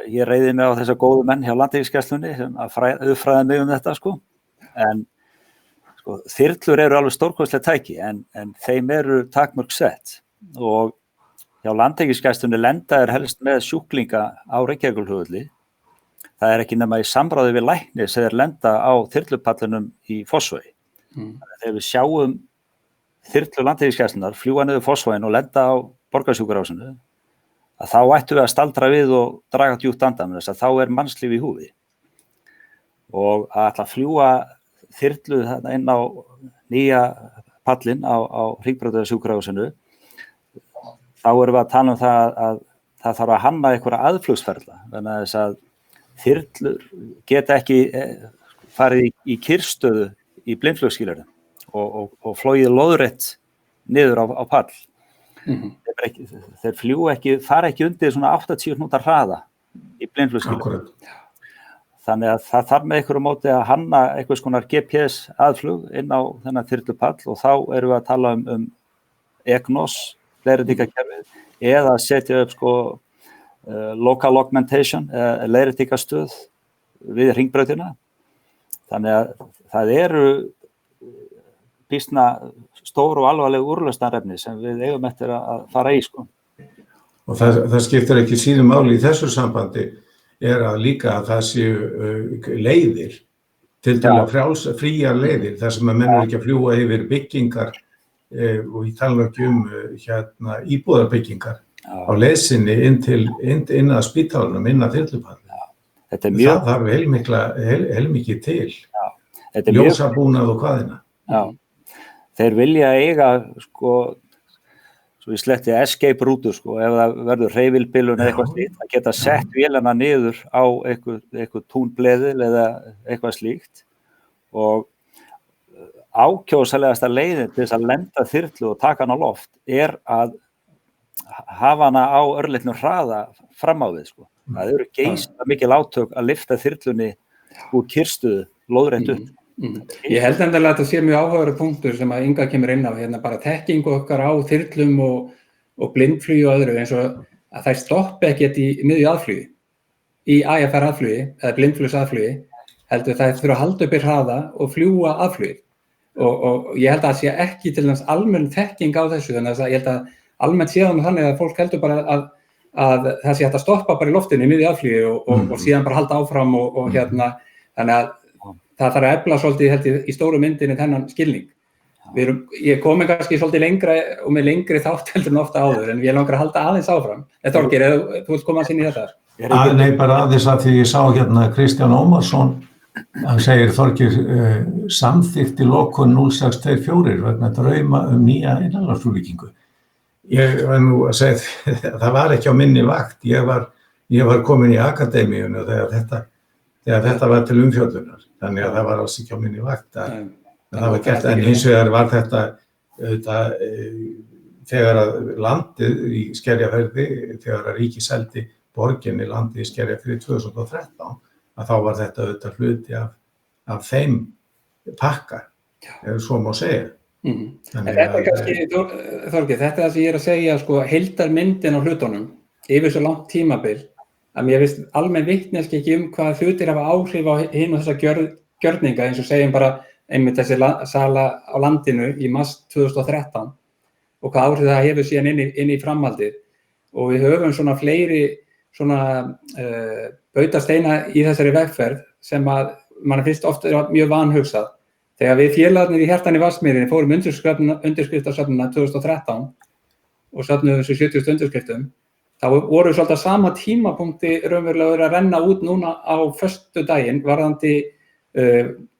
ég reiði mig á þessa góðu menn hjá Landhelgisgæslunni sem að uppfræða mig þetta En þyrlur eru alveg stórkostleg tæki en þeim eru takmörk sett og hjá Landhelgisgæslunni lenda helst með sjúklinga á Reykjavíkurflugvelli. Það ekki nema í samráði við lækni sem lenda á þyrlupallinum í Fossvogi. Þegar við sjáum þyrlu Landhelgisgæslunnar fljúga niður Fossvoginn og lenda á Borgarsjúkrahúsinu, að þá ættum við að staldra við og draga djúpt andann þess að þá mannslíf í húfi. Og að ætla að fljúga þyrlu inn á nýja pallinn á Hringbrautasjúkrahúsinu, þá erum við að tala um það að það þarf að hanna einhverja aðflugsferla, þannig að þess að þyrlur geta ekki farið í kyrstöðu í blindflugskilurinn og flogið lóðrétt niður á pall. Þeir fara ekki undir svona 80 knútar hraða í blindflugskilurinn. Þannig að það þarf með einhverju móti að hanna einhvers konar GPS aðflug inn á þennan þyrlupall og þá erum við að tala um EGNOS leiðréttingakerfið eða setja upp local augmentation leiðréttingastöð við Hringbrautina. Þannig að það eru býsna stór og alvarleg úrlausnarefni sem við eigum eftir að fara í Og það skiptir ekki síður máli í þessu sambandi að líka að það séu leiðir til dæmis fríar leiðir þar sem að menn ekki að fljúga yfir byggingar og ég tala ekki íbúðarbyggingar á leiðsinni inn að spítalanum, inn að þyrlupalli. Það þarf heilmikið til. Ljósabúnað og hvaðina. Já. Þeir vilja eiga svo ég sletti escape rútur ef það verður hreyfilbilun eða eitthvað slíkt, að geta sett vélana niður á eitthvað túnbleðil eða eitthvað slíkt og ákjósalegasta leiðin til þess að lenda þyrlu og taka hana á loft að hafa hana á örlitlum hraða fram á við. Það eru geysilega mikil átök að lyfta þyrlunni úr kyrrstöðu lóðrétt upp. Ég held endilega að þetta sé mjög áhugaverður punktur sem að Inga kemur inn á, bara þekkingu okkar á þyrlum og blindflugi og öðru eins og að þær stoppi ekkert í miðju aðflugi, í IFR aðflugi eða blindflugs aðflugi, heldur þær þurfa að halda upp í hraða og fljúga aðflugi og ég held að það sé ekki til þess almenn þekking á þessu, þannig að ég held að almennt séðan þannig að fólk heldur bara að það sé hægt að stoppa bara í loftinu í miðju aðflugi og síðan bara halda áfram og þannig að það þarf að efla svolítið held ég í stóru myndinni þennan skilning. Ég komi kannski svolítið lengra og með lengri þátt heldur en ofta áður en ég langar að halda aðeins áfram. Þetta Þorgeir, þú vilt koma að sinni í þetta? Nei, bara aðeins að því ég sá Kristján Ómarsson, hann segir Þorgeir samþykkti lokun 0624 vegna drauma nýja innanlandsflugbyggingu. Ég var nú að segja það var ekki á minni vakt. Ég var komin í akademíunni þegar þetta var til umfjöllunar. Þannig að það var alls ekki á minni vakt að það var gert, en hins vegar var þetta þegar að landið í Skerjafirði, þegar að ríkið seldi borginni landið í Skerjafirði 2013, að þá var þetta hluti af þeim pakka, ef svo má segja. Þetta kannski, Þorgeir, þetta það sem ég að segja, heildarmyndin á hlutunum yfir svo langt tímabil, að mér finnst almenn vitneskja ekki hvað hlutir hafa áhrif á hinn og þessa gjörninga eins og segjum bara einmitt þessi sala á landinu í mars 2013 og hvað áhrif það hefur síðan inn í framhaldið. Og við höfum svona fleiri bautasteina í þessari vegferð sem að mann finnst oft mjög vanhugsað. Þegar við félagarnir í Hjartan í Vatnsmýrinni fórum undirskriftasöfnuna 2013 og söfnuðum þessu 70 undirskriftum, þá voru svolítið á sama tímapunkti raunverulega að renna út núna á föstudaginn varðandi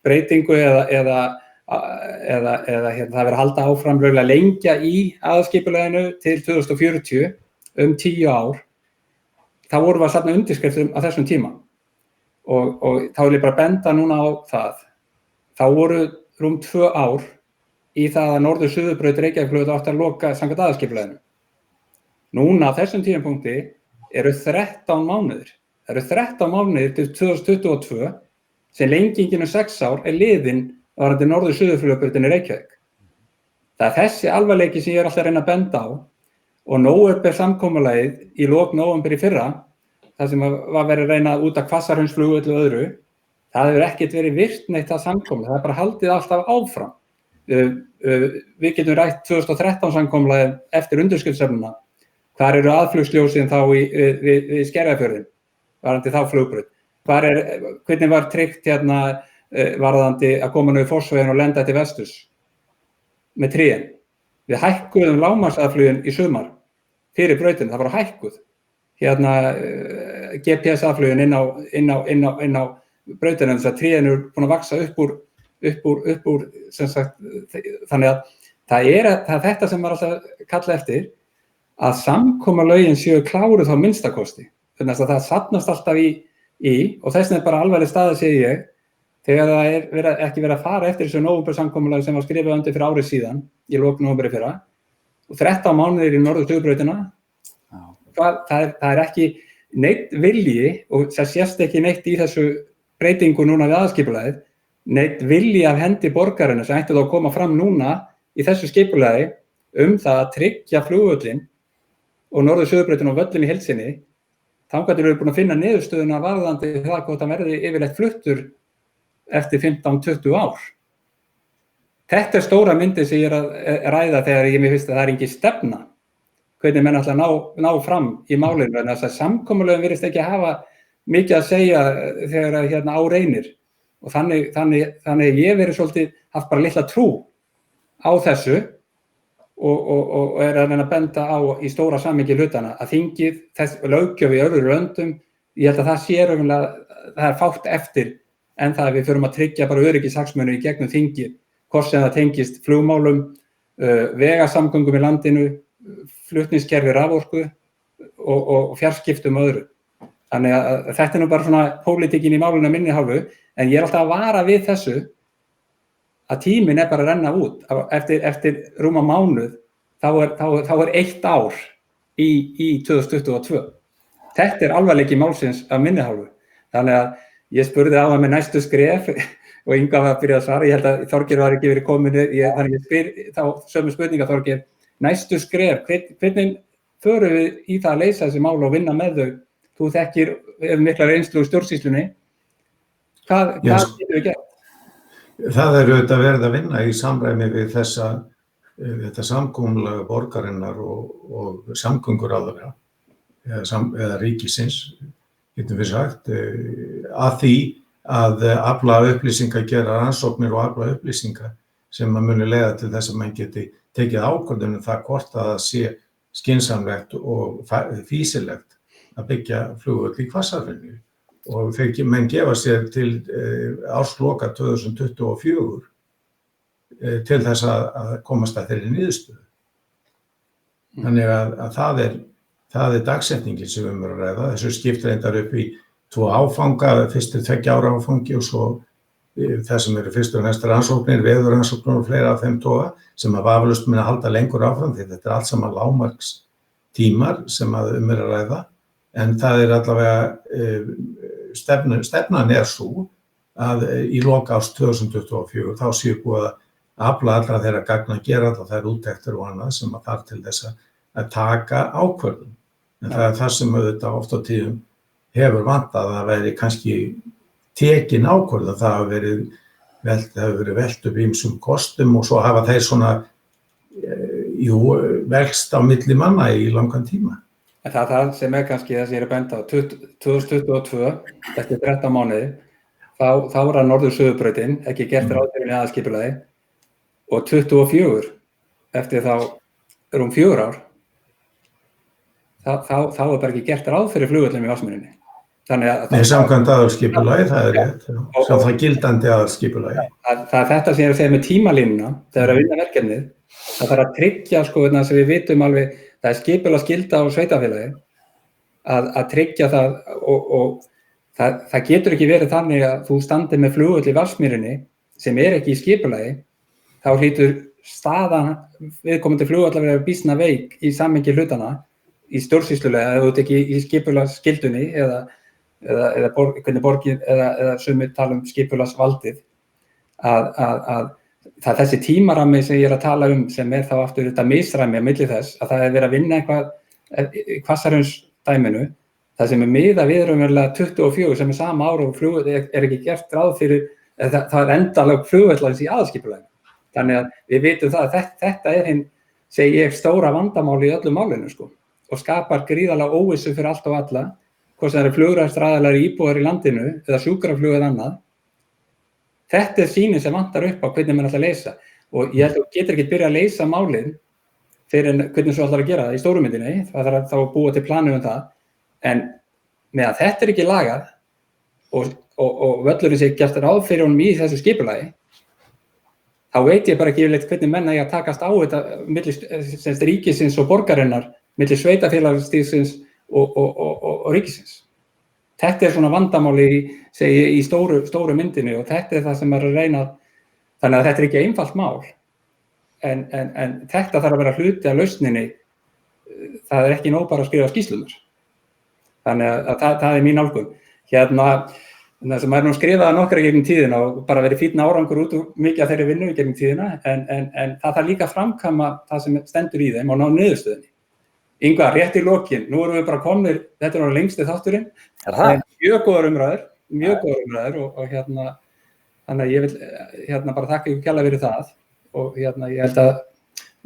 breytingu eða það verið að halda áfram raunverulega lengja í aðalskipulaginu til 2040 10 ár. Þá vorum við að safna undirskriftum á þessum tíma og þá vil ég bara benda núna á það. Þá voru rúm 2 ár í það að Norður-Suðurbraut Reykjavíkurflugvöll átti að loka samkvæmt aðalskipulaginu. Núna á þessum tímapunkti eru 13 mánuðir. Það eru 13 mánuðir til 2022 sem lengingin 6 ár liðin varðandi Norður-Suðurflugvöllin í Reykjavík. Það er þessi alvarleiki sem ég alltaf að reyna að benda á og nóvember samkomulagið í lok nóvember í fyrra, það sem var verið að reyna út af Hvassahraunflugvöll og öðru, það hefur ekkert verið virt neitt það samkomulag, það er bara haldið alltaf áfram. Við getum rætt 2013 samkomulagið eftir undirskriftasöfnunina. Hvar eru aðflugsljósin þá við Skerjafjörðinn, varðandi þá flugbraut? Hvernig var tryggt varðandi að koma niður Fossveginn og lenda til vesturs með trén? Við hækkuðum lágmarksaðflugin í sumar fyrir brautinu, það var hækkuð. GPS-aðflugin inn á brautinu, þess að trén eru búin að vaxa upp úr sem sagt, þannig að það er þetta sem var alltaf kallað eftir, að samkomulögin séu kláruð þá minnstakosti. Þannig að það safnast alltaf í og þess vegna er bara alvarleg staða, segi ég, þegar það er ekki verið að fara eftir þessu nóvembersamkomulagi sem var skrifað undir fyrir árið síðan, í lok nóvember í fyrra, og 13 mánuðir í Norður-Suðurbrautina. Það er ekki neitt vilji, og það sést ekki neitt í þessu breytingu núna við aðalskipulagið, neitt vilji af hendi borgarina sem ætti þá að koma fram núna í þessu skipulagi það að tryggja flugvöllin og Norður-Suðurbrautin og völlin í heild sinni. Þangað eru búin að finna niðurstöðuna varðandi það hvort það verði yfirleitt fluttur eftir 15-20 ár. Þetta er stóra myndin sem ég að ræða þegar mér finnst að það engin stefna hvernig menn ætla að ná fram í málinu, en þess að samkomulögin virðist ekki að hafa mikið að segja þegar á reynir, og þannig ég verið svolítið haft bara litla trú á þessu og er að reyna að benda á í stóra samhengi hlutana að þingið, þess löggjöf í öðrum löndum, ég held að það sé raunverulega, það er fátt eftir en það við förum að tryggja bara öryggishagsmuni í gegnum þingið, hvort sem það tengist flugmálum, vegasamgöngum í landinu, flutningskerfi raforku og fjarskiptum og öðru. Þannig að þetta er nú bara svona pólitíkin í málinu minni hálfu, en ég er alltaf að vara við þessu að tíminn er bara að renna út. Eftir rúma mánuð, þá er 1 ár í 2022. Þetta er alvarleiki málsins af minni hálfu. Þannig að ég spurði á það með næstu skref og Inga var að byrja að svara. Ég held að Þorgeir var ekki verið komin, þannig ég spyr þá sömu spurninga Þorgeir. Næstu skref, hvernig förum við í það að leysa þessi mál og vinna með þau? Þú þekkir mikla reynslu úr stjórnsýslunni. Hvað getum við gert? Það er auðvitað verið að vinna í samræmi við þetta samkomulag borgarinnar og samgönguráðherra eða ríkisins, getum við sagt, að því að afla upplýsinga, gera rannsóknir og afla upplýsinga sem að muni leiða til þess að menn geti tekið ákvörðun það hvort að það sé skynsamlegt og fýsilegt að byggja flugvöll í Hvassahrauni. Og menn gefa sér til ársloka 2024 til þess að komast að þeirri niðurstöðu. Þannig að það er dagsetningin sem við erum að ræða. Þessu skipt reyndar upp í 2 áfanga, fyrstu 2 ára áfangi og svo það sem eru fyrstu og næstu rannsóknir, veðurrannsóknir og fleira af þeim toga sem að vafalaust muni að halda lengur áfram því þetta er allt saman lágmarkstímar sem að að ræða. En það er allavega stefnan er svo að í lok árs 2024 þá séu búið að afla allra þeirra gagna að gera allra þær úttektir og annað sem að þarf til þess að taka ákvörðun. En það er það sem auðvitað oft á tíðum hefur vantað að það veri kannski tekin ákvörðun, það hefur verið velt upp ýmsum kostum og svo hafa þeir svona velst á milli manna í langan tíma. En það sem kannski það sem ég að benda á, 2022, eftir 13 mánuði, þá var það Norður-Suðurbrautin, ekki gert ráð fyrir aðalskipulagi, og 24, eftir þá 4 ár, þá bara ekki gert ráð fyrir flugvöllum í Vatnsmýrinni. Nei, samkvæmt aðalskipulagi, það rétt, það gildandi aðalskipulagi. Það þetta sem ég að segja með tímalínuna, þegar að vinna verkefnið, það þarf að tryggja, sem við vitum alveg, það skipulagsskylda á sveitarfélagi, að tryggja það og það getur ekki verið þannig að þú standir með flugvöll í Vatnsmýrinni sem ekki í skipulagi, þá hlýtur staðan viðkomandi flugvöll að vera býsna veik í samhengi hlutana, í stjórnsýslulega, ef þú ert ekki í skipulagsskyldunni eða hvernig borgin eða sumir tala skipulagsvaldið að þessi tímarammi sem ég að tala sem þá aftur þetta misræmi á milli þess að það verið að vinna eitthvað í Hvassahraunstæminu, það sem miðað við raunverulega 24 sem sama ár og flugvöll ekki gert ráð fyrir, það endanlega flugvöllarins í aðalskipulaginu. Þannig að við vitum það að þetta hinn, segi ég, stóra vandamáli í öllu málinu og skapar gríðarlega óvissu fyrir allt og alla, hvort það flugræðstraðalar íbúar í landinu eða sjúkraflug eða annað. Þetta sýnin sem vantar upp á hvernig mann ætla að leysa og ég held að þú getur ekki byrja að leysa málið fyrir hvernig svo ætlar að gera það í stóru myndinni, það þarf þá að búa til planið það, en meðan þetta ekki lagað og völlurinn sé gert ráð fyrir honum í þessu skipulagi, þá veit ég bara ekki yfirleitt hvernig menn eigi að takast á þetta milli ríkisins og borgarinnar, milli sveitarfélagsstigsins og ríkisins. Þetta svona vandamáli í stóru myndinni og þetta það sem að reyna, þannig að þetta ekki einfalt mál, en þetta þarf að vera hluti af lausninni, það ekki nóg bara að skrifa skýrslunar. Þannig að það mín nálgun. Það sem nú skrifaði nokkra gegnum tíðina og bara verið fínn árangur út úr mikið af þeirri vinnu gegnum tíðina, en það þarf líka að framkvæma það sem stendur í þeim og ná niðurstöðunni. Ingvar, rétt í lokin, nú erum við bara komnir, þetta lengsti þátturinn, mjög góðar umræður og þannig að ég vil bara þakka ykkur kærlega fyrir það og ég held að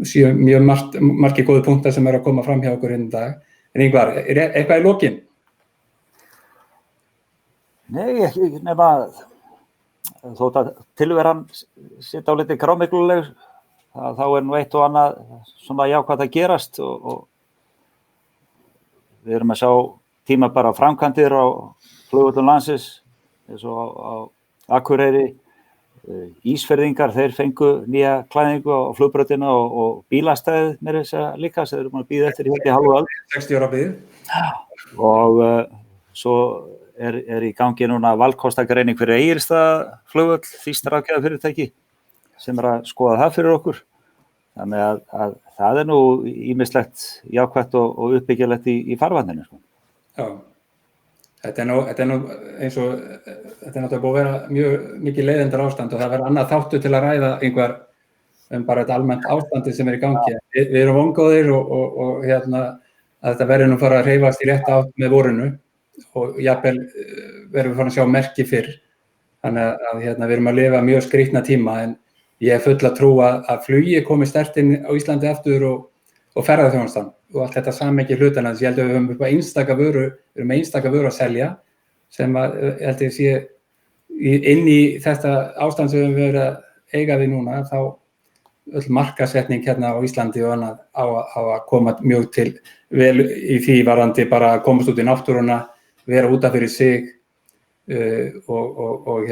séu mjög margir góði punktar sem að koma fram hjá okkur í dag. En Ingvar, eitthvað í lokin? Nei, ekki nema þótt að tilveran sé dálítið grámygluleg, þá nú eitt og annað svona jákvætt að gerast og við erum að sjá tímabæra framkvæmdir á flugvöllum landsins, eins og á Akureyri, Ísfirðingar, þeir fengu nýja klæðningu á flugbrautina og bílastæðið með þess að líka, sem þeir eru búin að bíða eftir í hálfu öld. 60 ára bíð. Og svo er í gangi núna valkostagreining fyrir Egilsstaðaflugvöll, þýskt ráðgjafafyrirtæki, sem að skoða það fyrir okkur. Þannig að það nú ýmislegt jákvætt og uppbyggilegt í farvatninu. Já, þetta nú eins og þetta náttúrulega búið að vera mjög mikið leiðindar ástand og það verður annað þáttu til að ræða Ingvar bara þetta almennt ástandi sem í gangi. Við erum vongóðir og að þetta verður nú fara að hreyfast í rétt átt með vorinu og jafnvel verðum við fara að sjá merki fyrr. Þannig að við erum að lifa mjög skrýtna tíma en ég full að trúa að flugi komi sterkt inn á Íslandi aftur og ferðaþjónustan og allt þetta samhengi hlutana. Ég held að við höfum upp á einstaka vöru að selja sem að ég held að sé inn í þetta ástand sem við verðum að eiga við núna, þá öll markasetning á Íslandi og annað á að koma mjög til vel í því varðandi bara að komast út í náttúruna, vera út af fyrir sig og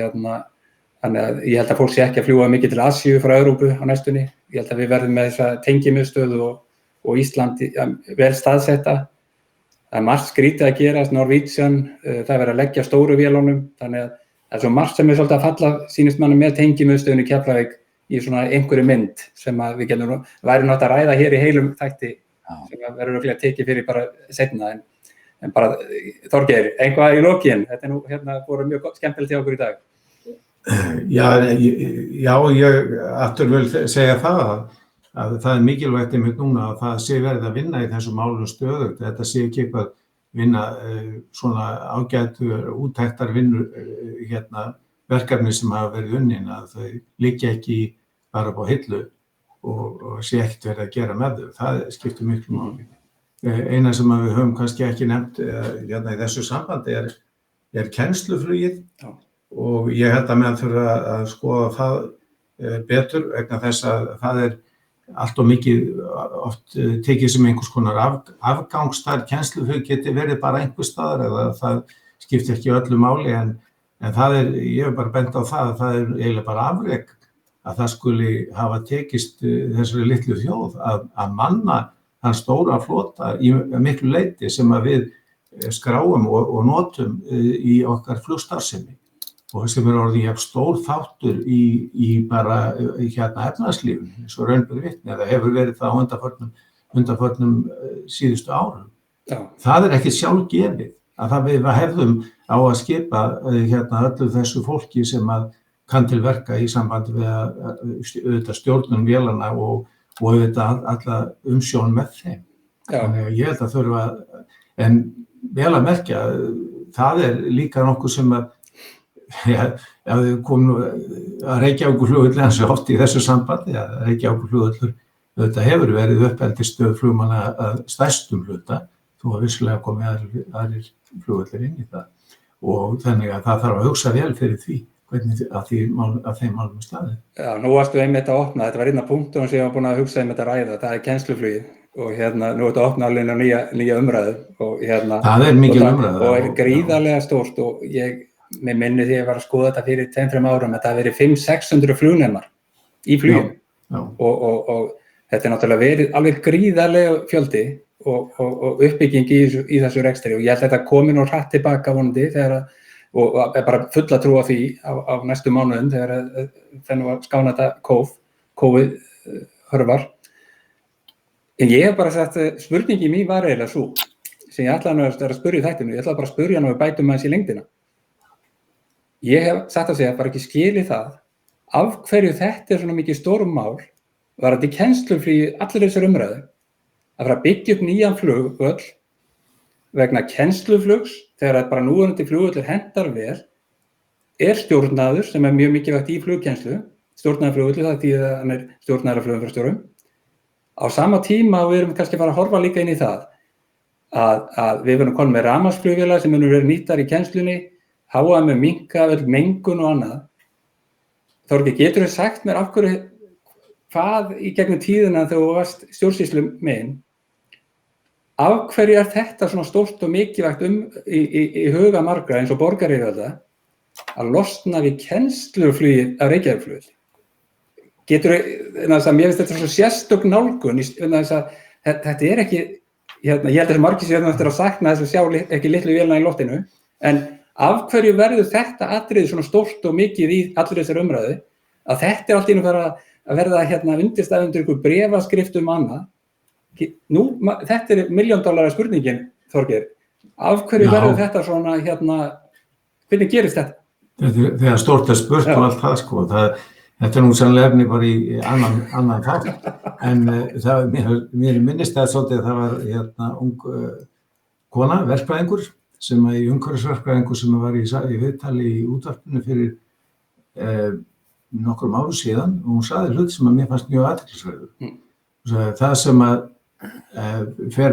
þannig að ég held að fólk sé ekki að fljúga mikið til Asíu frá Evrópu á næstunni. Ég held að við verðum með þessa tengimiðstöð og Ísland vel staðsetta. Það er margt skrítið að gerast, Norwegian, það er verið að leggja stóru vélunum, þannig að það er svo margt sem svolítið að falla, sýnist manni með tengimiðstöðunni í Keflavík í svona einhverju mynd sem að við getum væri nátt að ræða hér í heilum þætti sem að verður örugglega tekið fyrir bara seinna en bara Þorgeir, eitthvað í lokin, þetta nú voru mjög skemmtilegt hjá okkur í dag. Já, ég aftur vil segja það að það mikilvægt einmitt núna að það sé verið að vinna í þessum málum stöðugt. Þetta sé ekki eitthvað vinna svona ágætur úttæktar vinnu verkefni sem hafa verið unnin að þau liggja ekki bara á hillu og sé ekkert verið að gera með þau. Það skiptir miklu máli. Eina sem við höfum kannski ekki nefnt hérna í þessu sambandi er kennsluflugið og ég held að menn þurfa að skoða það betur vegna þess að það allt og mikið oft tekið sem einhvers konar afgangsstær. Kennsluflug geti verið bara einhvers staðar eða það skiptir ekki öllu máli en það ég hef bara bent á það að það eiginlega bara afrek að það skuli hafa tekist þessari litlu þjóð að manna þann stóra flota í miklu leyti sem að við skráum og notum í okkar flugstarfsemi og sem orðið jafn stór þáttur í bara hérna efnahagslífinu eins og raun ber vitni eða hefur verið það á undanförnum síðustu árum. Það ekki sjálfgefið að við hefðum á að skipa hérna öllu þessu fólki sem að kann til verka í sambandi við auðvitað stjórnun vélanna og auðvitað alla umsjón með þeim. Þannig að ég held að þurfa, en vel að merkja, það líka nokkuð sem að, við komum að Reykjavíkurflugvöllur eins og oft í þessu sambandi, að Reykjavíkurflugvöllur auðvitað hefur verið uppeldisstöð flugmanna að stærstum hluta, þó að vissulega komið aðrir flugvöllir inn í það. Og þannig að það þarf að hugsa vel fyrir því. Hvernig að þeim málum staðið. Já, nú varstu einmitt að opna, þetta var einn af punktum sem ég var búin að hugsa einmitt að ræða, það kennsluflugið og nú ertu að opna alveg nýja umræðu og það mikil umræða og gríðarlega stórt og mér minni því að ég var að skoða þetta fyrir 2-3 árum að það verið 500-600 flugnemar í flugum og þetta náttúrulega verið alveg gríðarlega fjöldi og uppbygging í þessu rekstri og ég held að þetta komi nú hratt tilbaka vonandi og bara fulla trú á því á næstu mánuðum þegar þennu að skána þetta COVID hörvar. En ég hef bara sagt, spurningi mín var eiginlega svo, sem ég ætlaði að spyrja í þættinu, ég ætlaði bara að spyrja hann og við bætum aðeins í lengdina. Ég hef sagt að segja, bara ekki skilið það, af hverju þetta svona mikið stórum mál, var þetta í kennsluflugi allir þessar umræðu, að fara að byggja upp nýjan flugvöll vegna kennsluflugs, þegar bara núverandi flugvöllur hentar vel, stjórnaður sem mjög mikilvægt í flugkennslu, stjórnaður flugvöllur, það þýðir að hann stjórnaður af flugumferðarstjórum. Á sama tíma og við erum kannski að fara að horfa líka inn í það að við verðum komin með rafmagnsflugvélar sem verður nýttar í kennslunni, HM minnka öll mengun og annað. Þorgeir, getur þú sagt mér af hverju, hvað í gegnum tíðina þegar þú varst stjórnsýslumegin, af hverju þetta svona stórt og mikilvægt í huga margra eins og borgaryfirvalda að losna við kennsluflugið af Reykjavíkurflugvelli? Getur þú, mér finnst þetta svo sérstök nálgun, þetta ekki, ég held að þessi margir séu eftir að sakna þess að sjá ekki litlu vélina í loftinu, en af hverju verður þetta atriði svona stórt og mikið í allir þessar umræðu, að þetta allt í einu fara að verða undirstæð undir ykkur bréfaskriftum annað. Nú, þetta $1.000.000 spurningin, Þorgeir, af hverju verður þetta svona, hvernig gerist þetta? Þegar stórt spurt og allt það, sko, þetta nú sannlega efni bara í annan þátt, en mér minnist það svolítið að það var ung kona, verkfræðingur, sem í umhverfisverkfræðingur sem var í viðtali í útvarpinu fyrir nokkrum árum síðan og hún sagði hlut sem að mér fannst mjög athyglisverður. Það sem að fer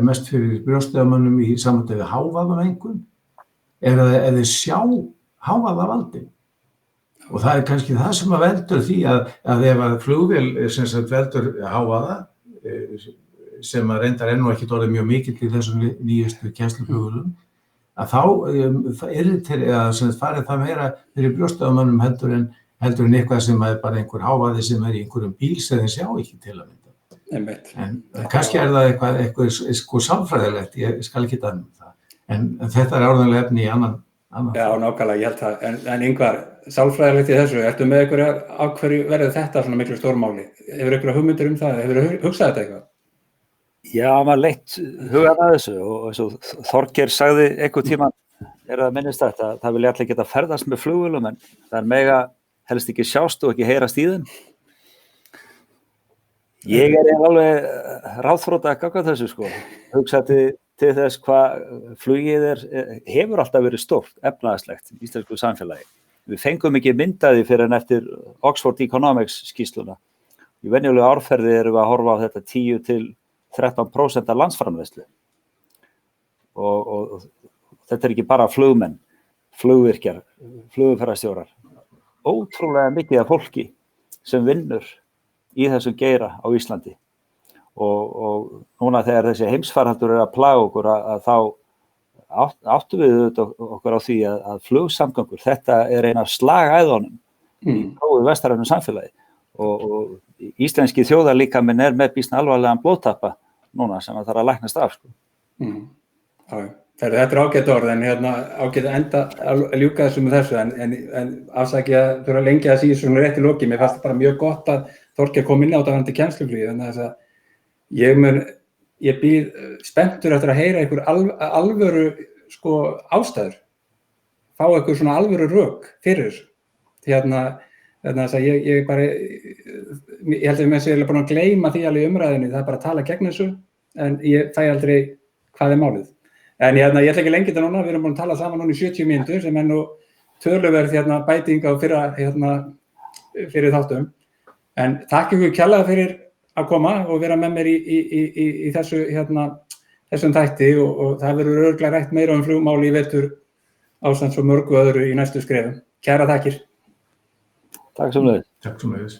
mest fyrir brjóstæðamönnum í sambandi við hávaðamengun að þeir sjá hávaðavaldin. Og það kannski það sem að veldur því að ef að flugvél sem sagt veldur hávaða, sem að reyndar enn og ekki orðið mjög mikill í þessum nýjustu kennsluflugvélum, að þá farið það meira fyrir brjóstæðamönnum heldur en eitthvað sem er bara einhver hávaði sem er í einhverjum bíl sem þeir sjá ekki til að mynda. En kannski það eitthvað sálfræðilegt, ég skal ekki dæma það. En þetta orðanlega efni í annan. Já, nákvæmlega, ég held það. En Ingvar, sálfræðilegt í þessu, ertu með einhverja af hverju verður þetta svona miklu stórmáli? Hefur einhverja hugmyndir um það? Hefur hugsað þetta eitthvað? Já, maður leitt hugað að þessu og eins og Þorgeir sagði einhver tíma að minnist þetta, það vilja allir geta ferðast með flugvélum en það er mega helst ekki sjást og ekki heyrast í þeim. Ég alveg ráðþrota að ganga þessu, sko. Hugsaði til þess hvað flugið hefur alltaf verið stórt, efnahagslegt í íslensku samfélagi. Við fengum ekki myndaði fyrir en eftir Oxford Economics skýrsluna í venjulegu árferði erum við að horfa á þetta 10-13% af landsframleiðslu og þetta ekki bara flugmenn, flugvirkjar, flugumferðarstjórar, ótrúlega mikið af fólki sem vinnur í þessum geira á Íslandi og núna þegar þessi heimsfaraldur að plaga okkur að þá áttum við okkur á því að flugsamgöngur, þetta eina af slagæðunum í góðu vestrænum samfélagi og íslenski þjóðarlíkaminn með býsna alvarlegan blóðtappa núna sem það þarf að læknast af. Þetta ágætt orð en ágætt að ljúka þessu með þessu en afsakið að þurfa að lengja þessi í svona rétt í loki. Mér fannst bara mjög gott að Þorgeir kom inn á þetta varðandi kennsluflugi þannig að ég bíð spenntur eftir að heyra einhver alvöru ástæður, fá einhver svona alvöru rök fyrir þessu. Þess að ég held að mér sé bara að gleyma því alveg í umræðinni, það bara að tala gegn þessu en ég fæ aldrei hvað málið. En ég ætla ekki lengi þetta núna, við erum búin að tala saman núna í 70 mínútur sem nú töluverð bæting á fyrir þáttum. En takk ykkur kærlega fyrir að koma og vera með mér í þessum þætti og það verður örugglega rætt meira flugmál í vetur ásamt svo mörgu öðru í næstu skrefum. Kæra takkir. Takk sömuleiðis. Takk sömuleiðis.